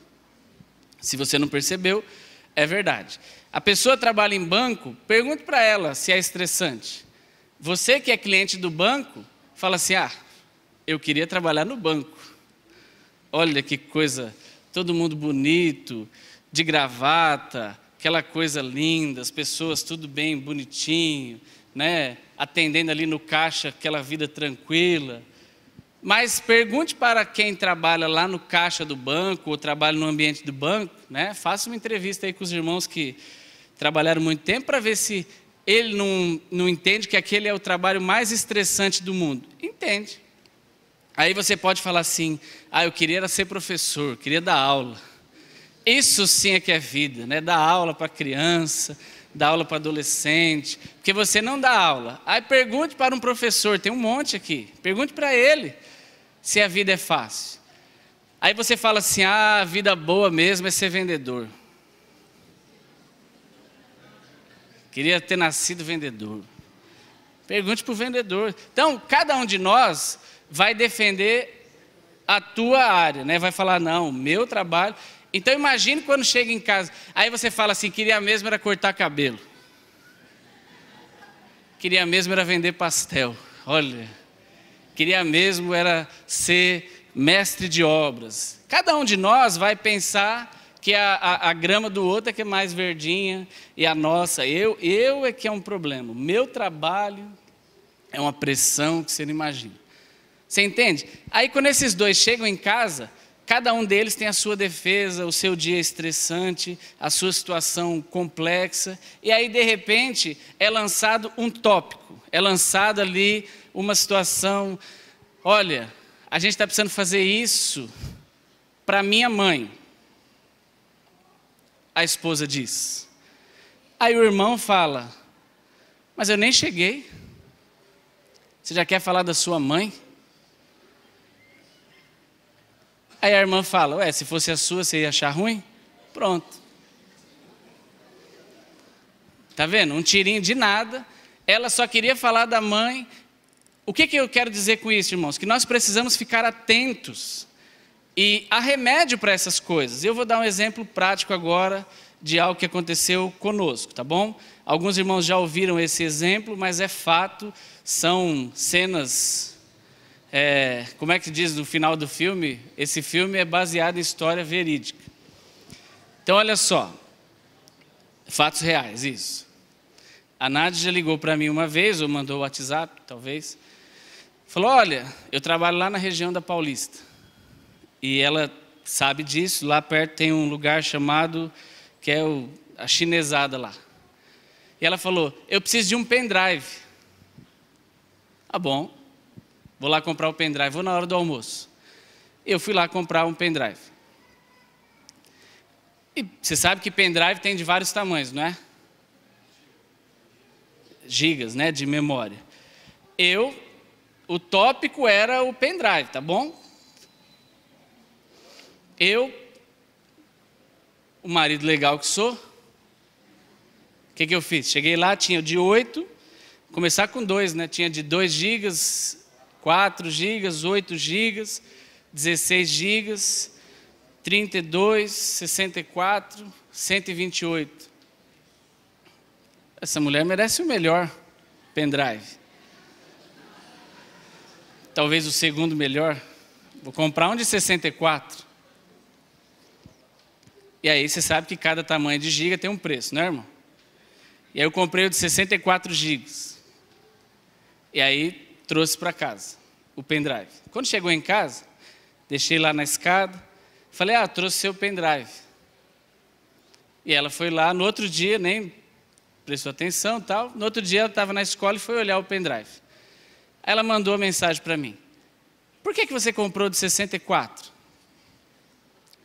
Se você não percebeu, é verdade. A pessoa trabalha em banco, pergunte para ela se é estressante. Você que é cliente do banco, fala assim: eu queria trabalhar no banco. Olha que coisa, todo mundo bonito, de gravata, aquela coisa linda, as pessoas tudo bem, bonitinho, né? Atendendo ali no caixa, aquela vida tranquila. Mas pergunte para quem trabalha lá no caixa do banco, ou trabalha no ambiente do banco, né? Faça uma entrevista aí com os irmãos que trabalharam muito tempo, para ver se ele não entende que aquele é o trabalho mais estressante do mundo. Entende. Aí você pode falar assim: eu queria ser professor, queria dar aula. Isso sim é que é vida, né? Dar aula para criança, dar aula para adolescente, porque você não dá aula. Aí pergunte para um professor, tem um monte aqui, pergunte para ele se a vida é fácil. Aí você fala assim, a vida boa mesmo é ser vendedor. Queria ter nascido vendedor. Pergunte para o vendedor. Então, cada um de nós vai defender a tua área, né? Vai falar, não, meu trabalho. Então, imagine quando chega em casa. Aí você fala assim, queria mesmo era cortar cabelo. Queria mesmo era vender pastel. Olha, queria mesmo era ser mestre de obras. Cada um de nós vai pensar que a grama do outro é que é mais verdinha e a nossa, eu é que é um problema. O meu trabalho é uma pressão que você não imagina. Você entende? Aí quando esses dois chegam em casa, cada um deles tem a sua defesa, o seu dia estressante, a sua situação complexa, e aí de repente é lançado um tópico, é lançado ali uma situação, olha, a gente está precisando fazer isso para minha mãe. A esposa diz. Aí o irmão fala, mas eu nem cheguei. Você já quer falar da sua mãe? Aí a irmã fala, ué, se fosse a sua, você ia achar ruim? Pronto. Tá vendo? Um tirinho de nada. Ela só queria falar da mãe. O que eu quero dizer com isso, irmãos? Que nós precisamos ficar atentos. E há remédio para essas coisas. Eu vou dar um exemplo prático agora de algo que aconteceu conosco, tá bom? Alguns irmãos já ouviram esse exemplo, mas é fato, são cenas, como é que diz no final do filme? Esse filme é baseado em história verídica. Então, olha só, fatos reais, isso. A Nádia já ligou para mim uma vez, ou mandou o WhatsApp, talvez. Falou, olha, eu trabalho lá na região da Paulista. E ela sabe disso, lá perto tem um lugar chamado, que é a chinesada lá. E ela falou, eu preciso de um pendrive. Ah, bom, vou lá comprar o pendrive, vou na hora do almoço. Eu fui lá comprar um pendrive. E você sabe que pendrive tem de vários tamanhos, não é? Gigas, né, de memória. O tópico era o pendrive, tá bom? O marido legal que sou, o que eu fiz? Cheguei lá, tinha de 8, começar com 2, né? Tinha de 2 gigas, 4 gigas, 8 gigas, 16 gigas, 32, 64, 128. Essa mulher merece o melhor pendrive. Talvez o segundo melhor. Vou comprar um de 64. E aí você sabe que cada tamanho de giga tem um preço, não é, irmão? E aí eu comprei o de 64 gigas. E aí trouxe para casa o pendrive. Quando chegou em casa, deixei lá na escada, falei, trouxe seu pendrive. E ela foi lá, no outro dia, nem prestou atenção e tal. No outro dia ela estava na escola e foi olhar o pendrive. Aí ela mandou uma mensagem para mim. Por que você comprou de 64?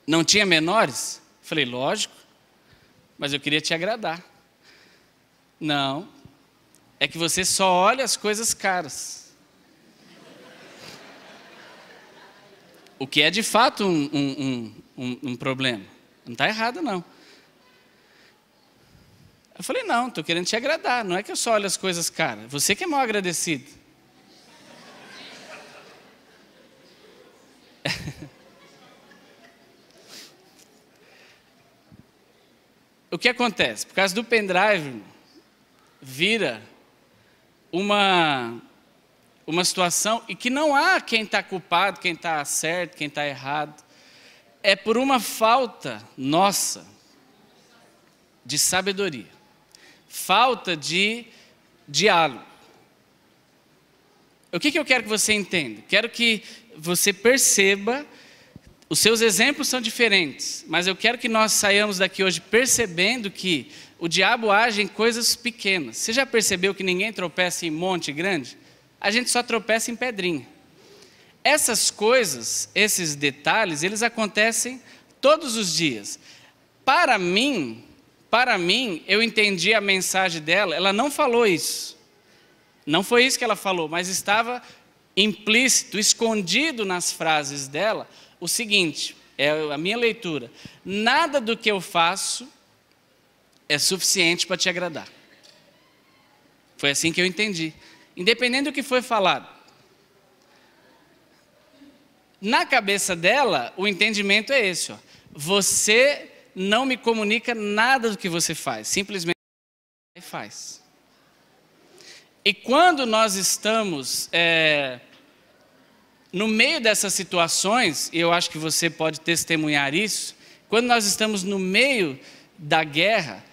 Não tinha menores? Falei, lógico, mas eu queria te agradar. Não, é que você só olha as coisas caras. O que é de fato um problema. Não está errado, não. Eu falei, não, estou querendo te agradar. Não é que eu só olho as coisas caras. Você que é mal agradecido. O que acontece? Por causa do pendrive, vira uma situação e que não há quem está culpado, quem está certo, quem está errado. É por uma falta nossa de sabedoria, falta de diálogo. O que eu quero que você entenda? Quero que você perceba. Os seus exemplos são diferentes, mas eu quero que nós saiamos daqui hoje percebendo que o diabo age em coisas pequenas. Você já percebeu que ninguém tropeça em monte grande? A gente só tropeça em pedrinha. Essas coisas, esses detalhes, eles acontecem todos os dias. Para mim, para mim, eu entendi a mensagem dela, ela não falou isso. Não foi isso que ela falou, mas estava implícito, escondido nas frases dela, o seguinte, é a minha leitura: nada do que eu faço é suficiente para te agradar. Foi assim que eu entendi. Independente do que foi falado. Na cabeça dela, o entendimento é esse: ó. Você não me comunica nada do que você faz, simplesmente faz. E quando nós estamos no meio dessas situações, e eu acho que você pode testemunhar isso, quando nós estamos no meio da guerra,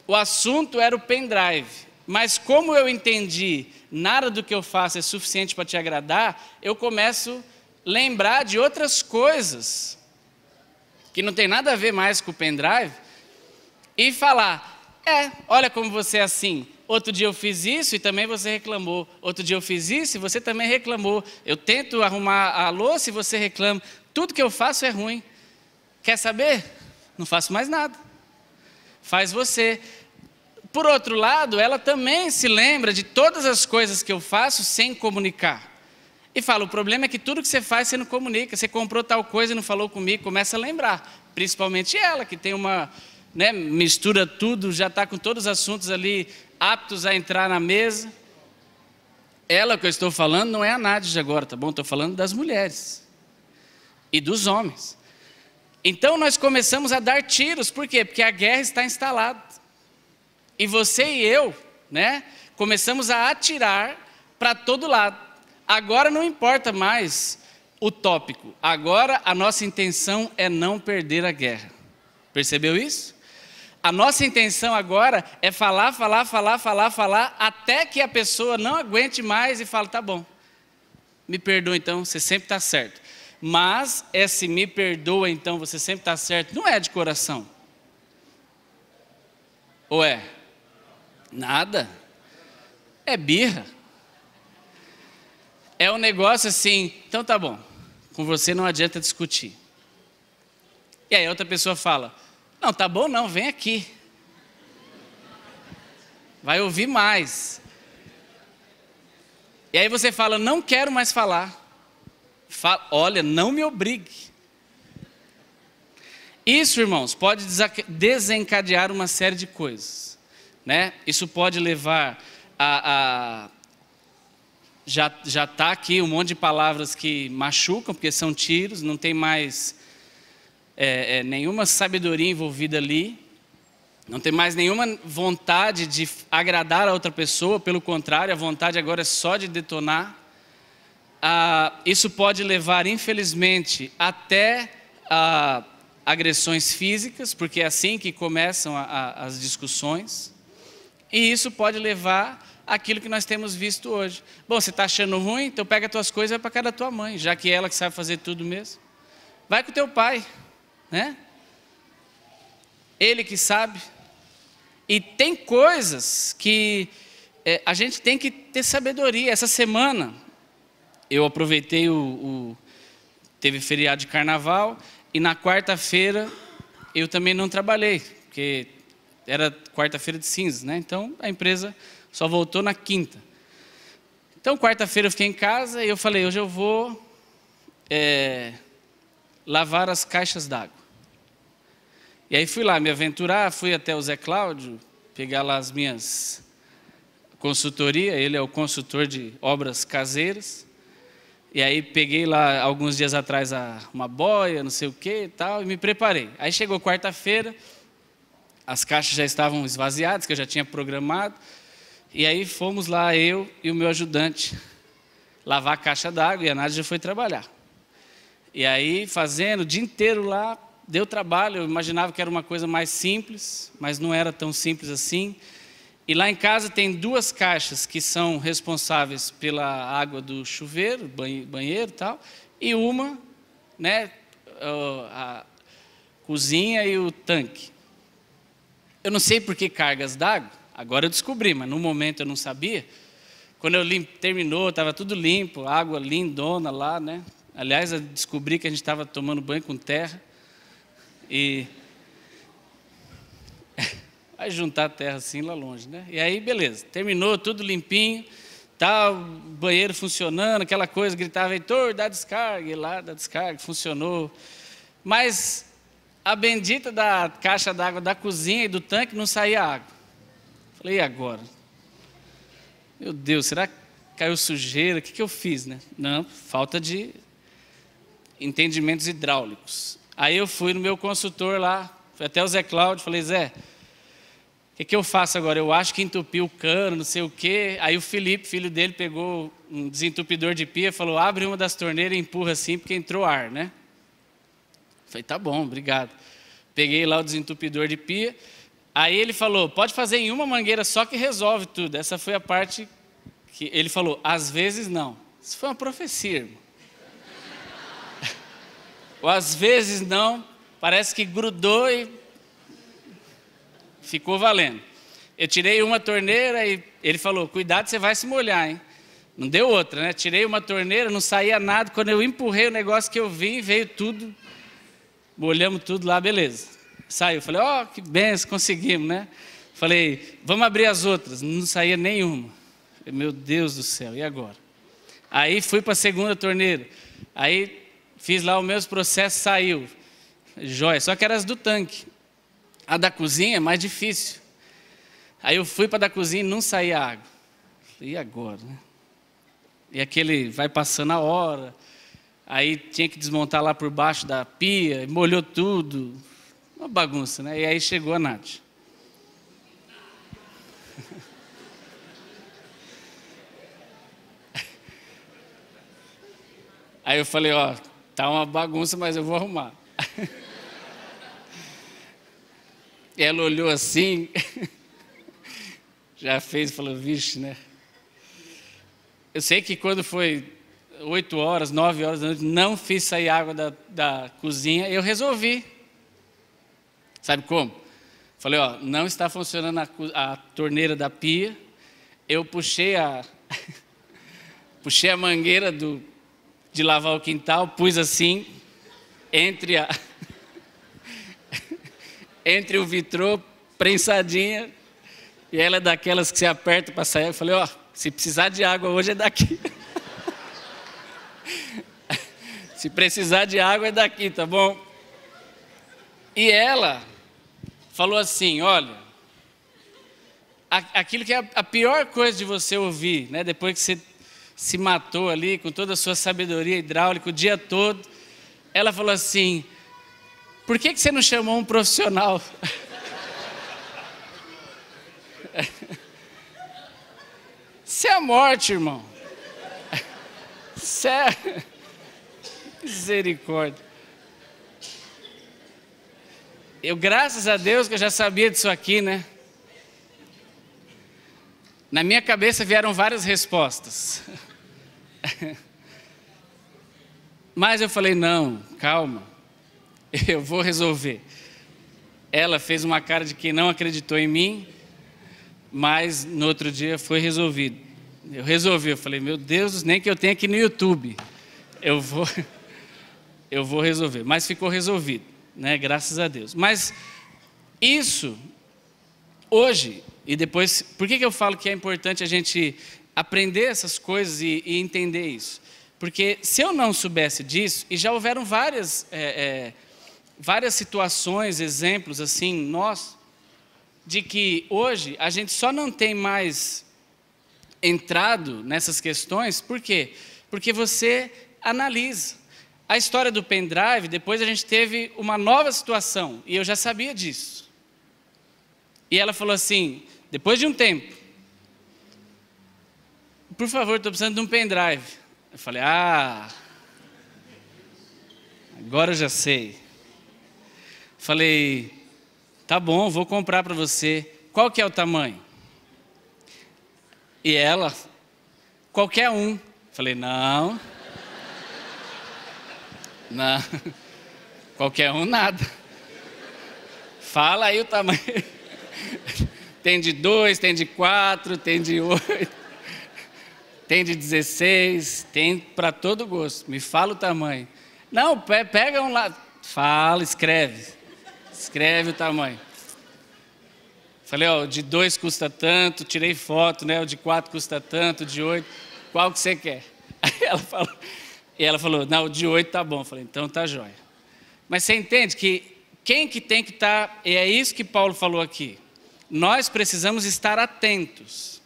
o assunto era o pendrive, mas como eu entendi, nada do que eu faço é suficiente para te agradar, eu começo a lembrar de outras coisas, que não tem nada a ver mais com o pendrive, e falar, olha como você é assim, outro dia eu fiz isso e também você reclamou, outro dia eu fiz isso e você também reclamou, eu tento arrumar a louça e você reclama, tudo que eu faço é ruim, quer saber? Não faço mais nada, faz você. Por outro lado, ela também se lembra de todas as coisas que eu faço sem comunicar, e fala, o problema é que tudo que você faz você não comunica, você comprou tal coisa e não falou comigo, começa a lembrar, principalmente ela que tem uma, mistura tudo, já está com todos os assuntos ali aptos a entrar na mesa. Ela que eu estou falando não é a Nádia agora, tá bom? Estou falando das mulheres e dos homens. Então nós começamos a dar tiros, por quê? Porque a guerra está instalada. E você e eu, começamos a atirar para todo lado. Agora não importa mais o tópico, agora a nossa intenção é não perder a guerra. Percebeu isso? A nossa intenção agora é falar, até que a pessoa não aguente mais e fale, tá bom, me perdoa então, você sempre está certo. Mas esse me perdoa então, você sempre está certo, não é de coração. Ou é? Nada. É birra. É um negócio assim, então tá bom, com você não adianta discutir. E aí outra pessoa fala, não, tá bom não, vem aqui. Vai ouvir mais. E aí você fala, não quero mais falar. Olha, não me obrigue. Isso, irmãos, pode desencadear uma série de coisas, Isso pode levar já está aqui um monte de palavras que machucam, porque são tiros, não tem mais nenhuma sabedoria envolvida ali, não tem mais nenhuma vontade de agradar a outra pessoa, pelo contrário, a vontade agora é só de detonar. Isso pode levar, infelizmente, até agressões físicas, porque é assim que começam as discussões, e isso pode levar àquilo que nós temos visto hoje. Bom, você está achando ruim? Então pega as tuas coisas e vai para casa da tua mãe, já que é ela que sabe fazer tudo mesmo. Vai com o teu pai, Ele que sabe. E tem coisas que a gente tem que ter sabedoria. Essa semana, eu aproveitei teve feriado de carnaval, e na quarta-feira eu também não trabalhei, porque era quarta-feira de cinzas, Então a empresa só voltou na quinta. Então quarta-feira eu fiquei em casa e eu falei, hoje eu vou lavar as caixas d'água. E aí fui lá me aventurar, fui até o Zé Cláudio, pegar lá as minhas consultoria, ele é o consultor de obras caseiras. E aí peguei lá alguns dias atrás uma boia, não sei o que e tal, e me preparei. Aí chegou quarta-feira, as caixas já estavam esvaziadas, que eu já tinha programado, e aí fomos lá, eu e o meu ajudante, lavar a caixa d'água, e a Nádia já foi trabalhar. E aí fazendo o dia inteiro lá, deu trabalho, eu imaginava que era uma coisa mais simples, mas não era tão simples assim. E lá em casa tem 2 caixas que são responsáveis pela água do chuveiro, banheiro e tal, e uma, a cozinha e o tanque. Eu não sei por que cargas d'água, agora eu descobri, mas no momento eu não sabia. Quando eu terminou, estava tudo limpo, água lindona lá, Aliás, eu descobri que a gente estava tomando banho com terra. E Vai juntar a terra assim lá longe, né? E aí, beleza, terminou, tudo limpinho, tá, o banheiro funcionando, aquela coisa, gritava, Heitor, dá descarga, e lá, dá descarga, funcionou. Mas a bendita da caixa d'água da cozinha e do tanque não saía água. Falei, e agora? Meu Deus, será que caiu sujeira? O que eu fiz, né? Não, falta de entendimentos hidráulicos. Aí eu fui no meu consultor lá, fui até o Zé Cláudio, falei, Zé, o que eu faço agora? Eu acho que entupi o cano, não sei o quê. Aí o Felipe, filho dele, pegou um desentupidor de pia, falou, abre uma das torneiras e empurra assim, porque entrou ar, né? Falei, tá bom, obrigado. Peguei lá o desentupidor de pia. Aí ele falou, pode fazer em uma mangueira só que resolve tudo. Essa foi a parte que ele falou, às vezes não. Isso foi uma profecia, irmão. Ou às vezes não, parece que grudou e ficou valendo. Eu tirei uma torneira e ele falou, cuidado, você vai se molhar, hein? Não deu outra, né? Tirei uma torneira, não saía nada. Quando eu empurrei o negócio que eu vim, veio tudo. Molhamos tudo lá, beleza. Saiu. Falei, ó, que benção, conseguimos, né? Falei, vamos abrir as outras. Não saía nenhuma. Falei, meu Deus do céu, e agora? Aí fui para a segunda torneira. Aí fiz lá o mesmo processo, saiu. Jóia, só que era as do tanque. A da cozinha é mais difícil. Aí eu fui para a da cozinha e não saía água. Falei, e agora, né? E aquele vai passando a hora. Aí tinha que desmontar lá por baixo da pia, molhou tudo. Uma bagunça, né? E aí chegou a Nath. Aí eu falei, ó, tá uma bagunça, mas eu vou arrumar. E ela olhou assim, já fez e falou, vixe, né? Eu sei que quando foi 8 horas, 9 horas da noite, não fiz sair água da cozinha, eu resolvi. Sabe como? Falei, ó, não está funcionando a torneira da pia, eu puxei a mangueira de lavar o quintal, pus assim, entre o vitrô, prensadinha, e ela é daquelas que se aperta para sair. Eu falei, ó, se precisar de água hoje é daqui. Se precisar de água é daqui, tá bom? E ela falou assim, olha, aquilo que é a pior coisa de você ouvir, né? Depois que você se matou ali com toda a sua sabedoria hidráulica o dia todo, ela falou assim, por que você não chamou um profissional? Isso é a morte, irmão. Isso é... Misericórdia. Eu, graças a Deus, que eu já sabia disso aqui, né? Na minha cabeça vieram várias respostas. Mas eu falei, não, calma, eu vou resolver. Ela fez uma cara de quem não acreditou em mim, mas no outro dia foi resolvido. Eu resolvi, eu falei, meu Deus, nem que eu tenha aqui no YouTube, eu vou resolver. Mas ficou resolvido, né? Graças a Deus. Mas isso, hoje, e depois, por que eu falo que é importante a gente aprender essas coisas e entender isso? Porque se eu não soubesse disso, e já houveram várias situações, exemplos assim, de que hoje a gente só não tem mais entrado nessas questões, por quê? Porque você analisa. A história do pendrive, depois a gente teve uma nova situação, e eu já sabia disso. E ela falou assim, depois de um tempo, por favor, estou precisando de um pendrive. Eu falei, agora eu já sei. Falei, tá bom, vou comprar para você. Qual que é o tamanho? E ela, qualquer um. Falei, não, qualquer um nada. Fala aí o tamanho. Tem de 2, tem de 4, tem de 8. Tem de 16, tem para todo gosto. Me fala o tamanho. Não, pega um lá. Fala, escreve o tamanho. Falei, ó, o de 2 custa tanto, tirei foto, né? O de 4 custa tanto, o de 8, qual que você quer? Aí ela falou, não, o de 8 tá bom. Eu falei, então tá jóia. Mas você entende que quem que tem que estar, e é isso que Paulo falou aqui, nós precisamos estar atentos.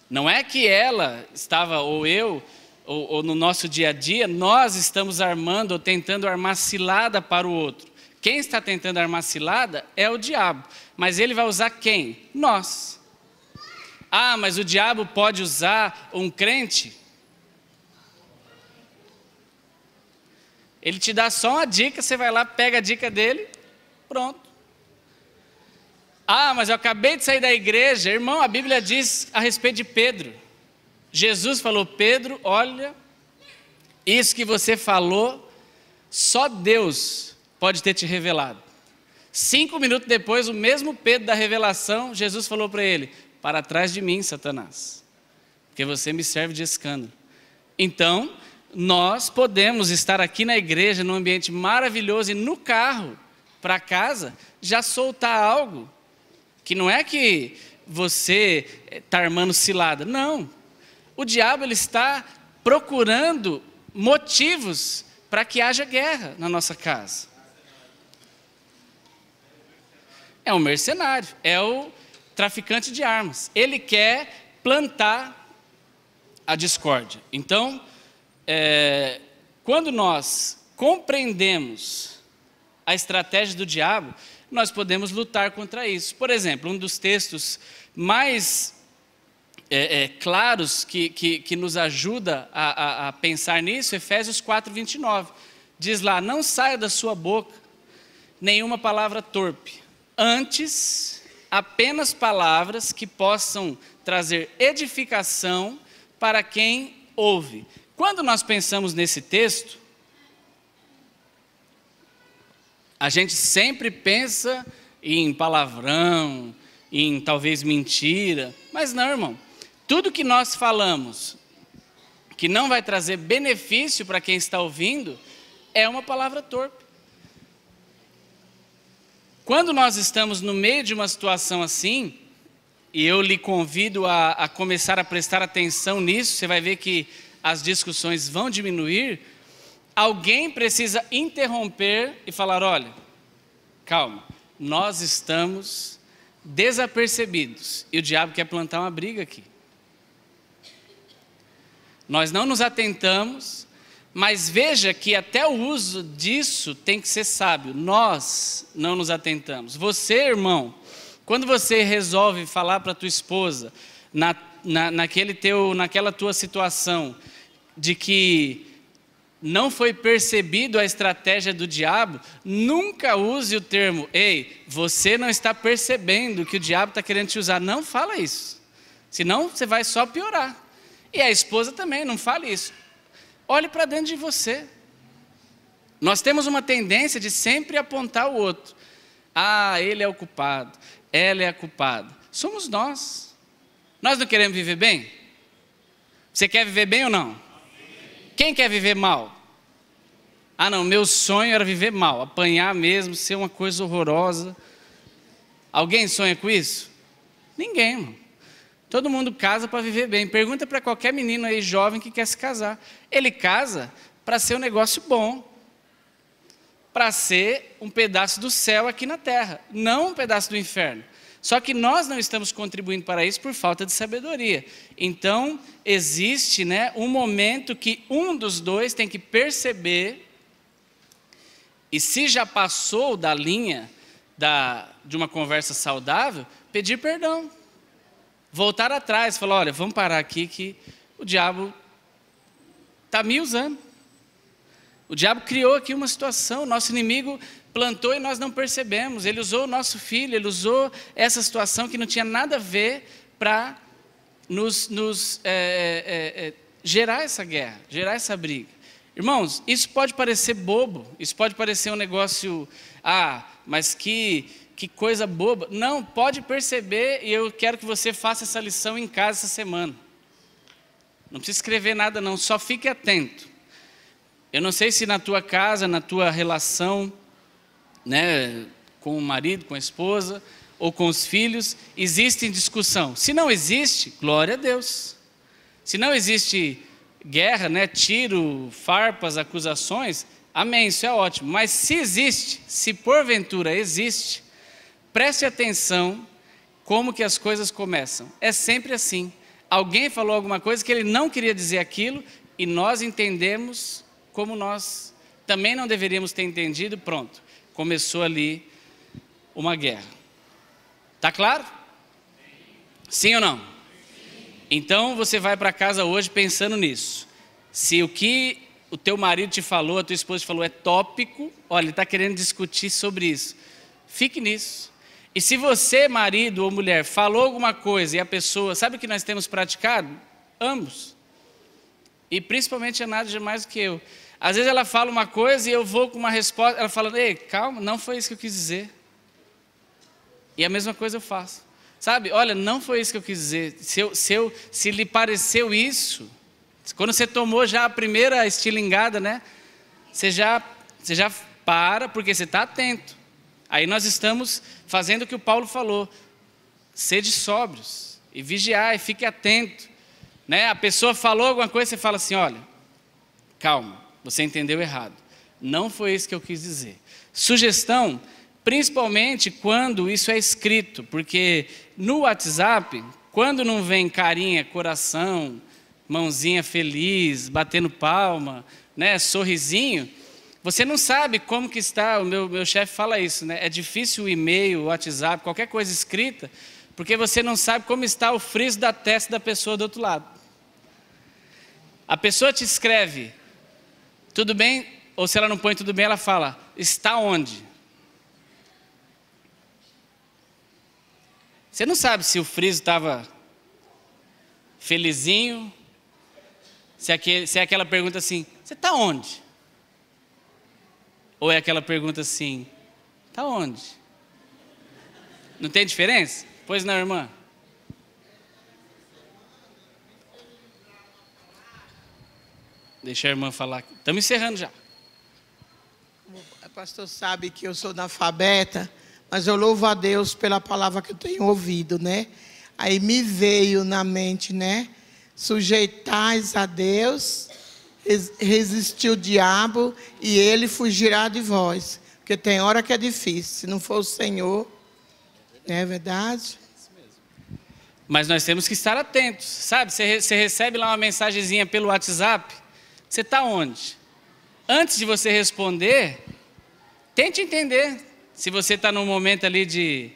Não é que ela estava, ou eu, ou no nosso dia a dia, nós estamos armando ou tentando armar cilada para o outro. Quem está tentando armar cilada é o diabo. Mas ele vai usar quem? Nós. Ah, mas o diabo pode usar um crente? Ele te dá só uma dica, você vai lá, pega a dica dele, pronto. Ah, mas eu acabei de sair da igreja. Irmão, a Bíblia diz a respeito de Pedro. Jesus falou, Pedro, olha, isso que você falou, só Deus pode ter te revelado. 5 minutos depois, o mesmo Pedro da revelação, Jesus falou para ele, para trás de mim, Satanás, porque você me serve de escândalo. Então, nós podemos estar aqui na igreja, num ambiente maravilhoso, e no carro, para casa, já soltar algo, que não é que você está armando cilada, não. O diabo ele está procurando motivos para que haja guerra na nossa casa. É um mercenário, é o traficante de armas. Ele quer plantar a discórdia. Então, quando nós compreendemos a estratégia do diabo, nós podemos lutar contra isso. Por exemplo, um dos textos mais claros que nos ajuda a pensar nisso, Efésios 4:29. Diz lá, não saia da sua boca nenhuma palavra torpe, antes apenas palavras que possam trazer edificação para quem ouve. Quando nós pensamos nesse texto, a gente sempre pensa em palavrão, em talvez mentira, mas não, irmão. Tudo que nós falamos que não vai trazer benefício para quem está ouvindo, é uma palavra torpe. Quando nós estamos no meio de uma situação assim, e eu lhe convido a começar a prestar atenção nisso, você vai ver que as discussões vão diminuir, alguém precisa interromper e falar, olha, calma, nós estamos desapercebidos, e o diabo quer plantar uma briga aqui. Nós não nos atentamos, mas veja que até o uso disso tem que ser sábio. Nós não nos atentamos. Você, irmão, quando você resolve falar para a tua esposa, naquela tua situação, de que não foi percebido a estratégia do diabo, nunca use o termo, ei, você não está percebendo que o diabo está querendo te usar. Não fala isso, senão você vai só piorar. E a esposa também, não fale isso. Olhe para dentro de você. Nós temos uma tendência de sempre apontar o outro. Ah, ele é o culpado, ela é a culpada. Somos nós. Nós não queremos viver bem? Você quer viver bem ou não? Quem quer viver mal? Ah não, meu sonho era viver mal, apanhar mesmo, ser uma coisa horrorosa. Alguém sonha com isso? Ninguém, irmão. Todo mundo casa para viver bem. Pergunta para qualquer menino aí jovem que quer se casar. Ele casa para ser um negócio bom, para ser um pedaço do céu aqui na terra, não um pedaço do inferno. Só que nós não estamos contribuindo para isso por falta de sabedoria. Então, existe, um momento que um dos dois tem que perceber, e se já passou da linha de uma conversa saudável, pedir perdão. Voltar atrás, falar, olha, vamos parar aqui que o diabo está me usando. O diabo criou aqui uma situação, nosso inimigo plantou e nós não percebemos. Ele usou o nosso filho, ele usou essa situação que não tinha nada a ver para nos gerar essa guerra, gerar essa briga. Irmãos, isso pode parecer bobo, isso pode parecer um negócio, mas que coisa boba. Não, pode perceber, e eu quero que você faça essa lição em casa essa semana. Não precisa escrever nada não, só fique atento. Eu não sei se na tua casa, na tua relação, com o marido, com a esposa, ou com os filhos, existe discussão. Se não existe, glória a Deus. Se não existe guerra, né, tiro, farpas, acusações, amém, isso é ótimo. Mas se existe, se porventura existe, preste atenção como que as coisas começam. É sempre assim. Alguém falou alguma coisa que ele não queria dizer aquilo e nós entendemos como nós também não deveríamos ter entendido, pronto. Começou ali uma guerra. Tá claro? Sim ou não? Então você vai para casa hoje pensando nisso. Se o que o teu marido te falou, a tua esposa te falou é tópico, olha, ele está querendo discutir sobre isso. Fique nisso. E se você, marido ou mulher, falou alguma coisa e a pessoa, sabe o que nós temos praticado? Ambos. E principalmente a Nádia mais do que eu. Às vezes ela fala uma coisa e eu vou com uma resposta, ela fala, ei, calma, não foi isso que eu quis dizer. E a mesma coisa eu faço. Sabe, olha, não foi isso que eu quis dizer. Se lhe pareceu isso, quando você tomou já a primeira estilingada, né? Você já para, porque você está atento. Aí nós estamos fazendo o que o Paulo falou. Sede sóbrios e vigiai, fique atento. Né? A pessoa falou alguma coisa, você fala assim, olha, calma, você entendeu errado. Não foi isso que eu quis dizer. Sugestão, principalmente quando isso é escrito, porque no WhatsApp, quando não vem carinha, coração, mãozinha feliz, batendo palma, né, sorrisinho, você não sabe como que está, o meu chefe fala isso, né? É difícil o e-mail, o WhatsApp, qualquer coisa escrita, porque você não sabe como está o friso da testa da pessoa do outro lado. A pessoa te escreve, tudo bem? Ou se ela não põe tudo bem, ela fala, está onde? Você não sabe se o friso estava felizinho, se é aquela pergunta assim, você está onde? Ou é aquela pergunta assim, está onde? Não tem diferença? Pois não, irmã? Deixa a irmã falar. Estamos encerrando já. O pastor sabe que eu sou analfabeta, mas eu louvo a Deus pela palavra que eu tenho ouvido, né? Aí me veio na mente, né? Sujeitais a Deus, resistir o diabo e ele fugirá de vós. Porque tem hora que é difícil, se não for o Senhor, não é verdade? Mas nós temos que estar atentos, sabe? Você recebe lá uma mensagenzinha pelo WhatsApp, você está onde? Antes de você responder, tente entender. Se você está num momento ali de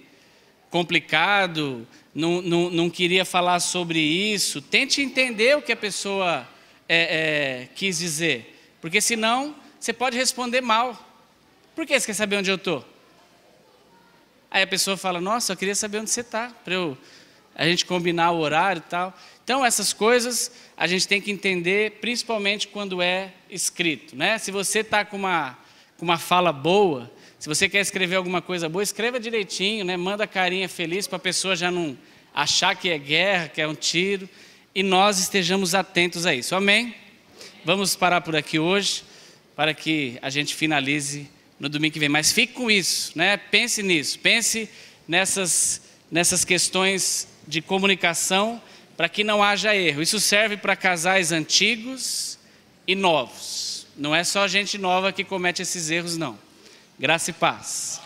complicado, não queria falar sobre isso, tente entender o que a pessoa quis dizer. Porque senão, você pode responder mal. Por que você quer saber onde eu estou? Aí a pessoa fala, nossa, eu queria saber onde você está, para a gente combinar o horário e tal. Então, essas coisas a gente tem que entender, principalmente quando é escrito, né? Se você está com uma fala boa, se você quer escrever alguma coisa boa, escreva direitinho, né? Manda a carinha feliz para a pessoa já não achar que é guerra, que é um tiro, e nós estejamos atentos a isso. Amém? Vamos parar por aqui hoje, para que a gente finalize no domingo que vem. Mas fique com isso, né? Pense nisso, pense nessas questões de comunicação, para que não haja erro. Isso serve para casais antigos e novos. Não é só gente nova que comete esses erros, não. Graça e paz.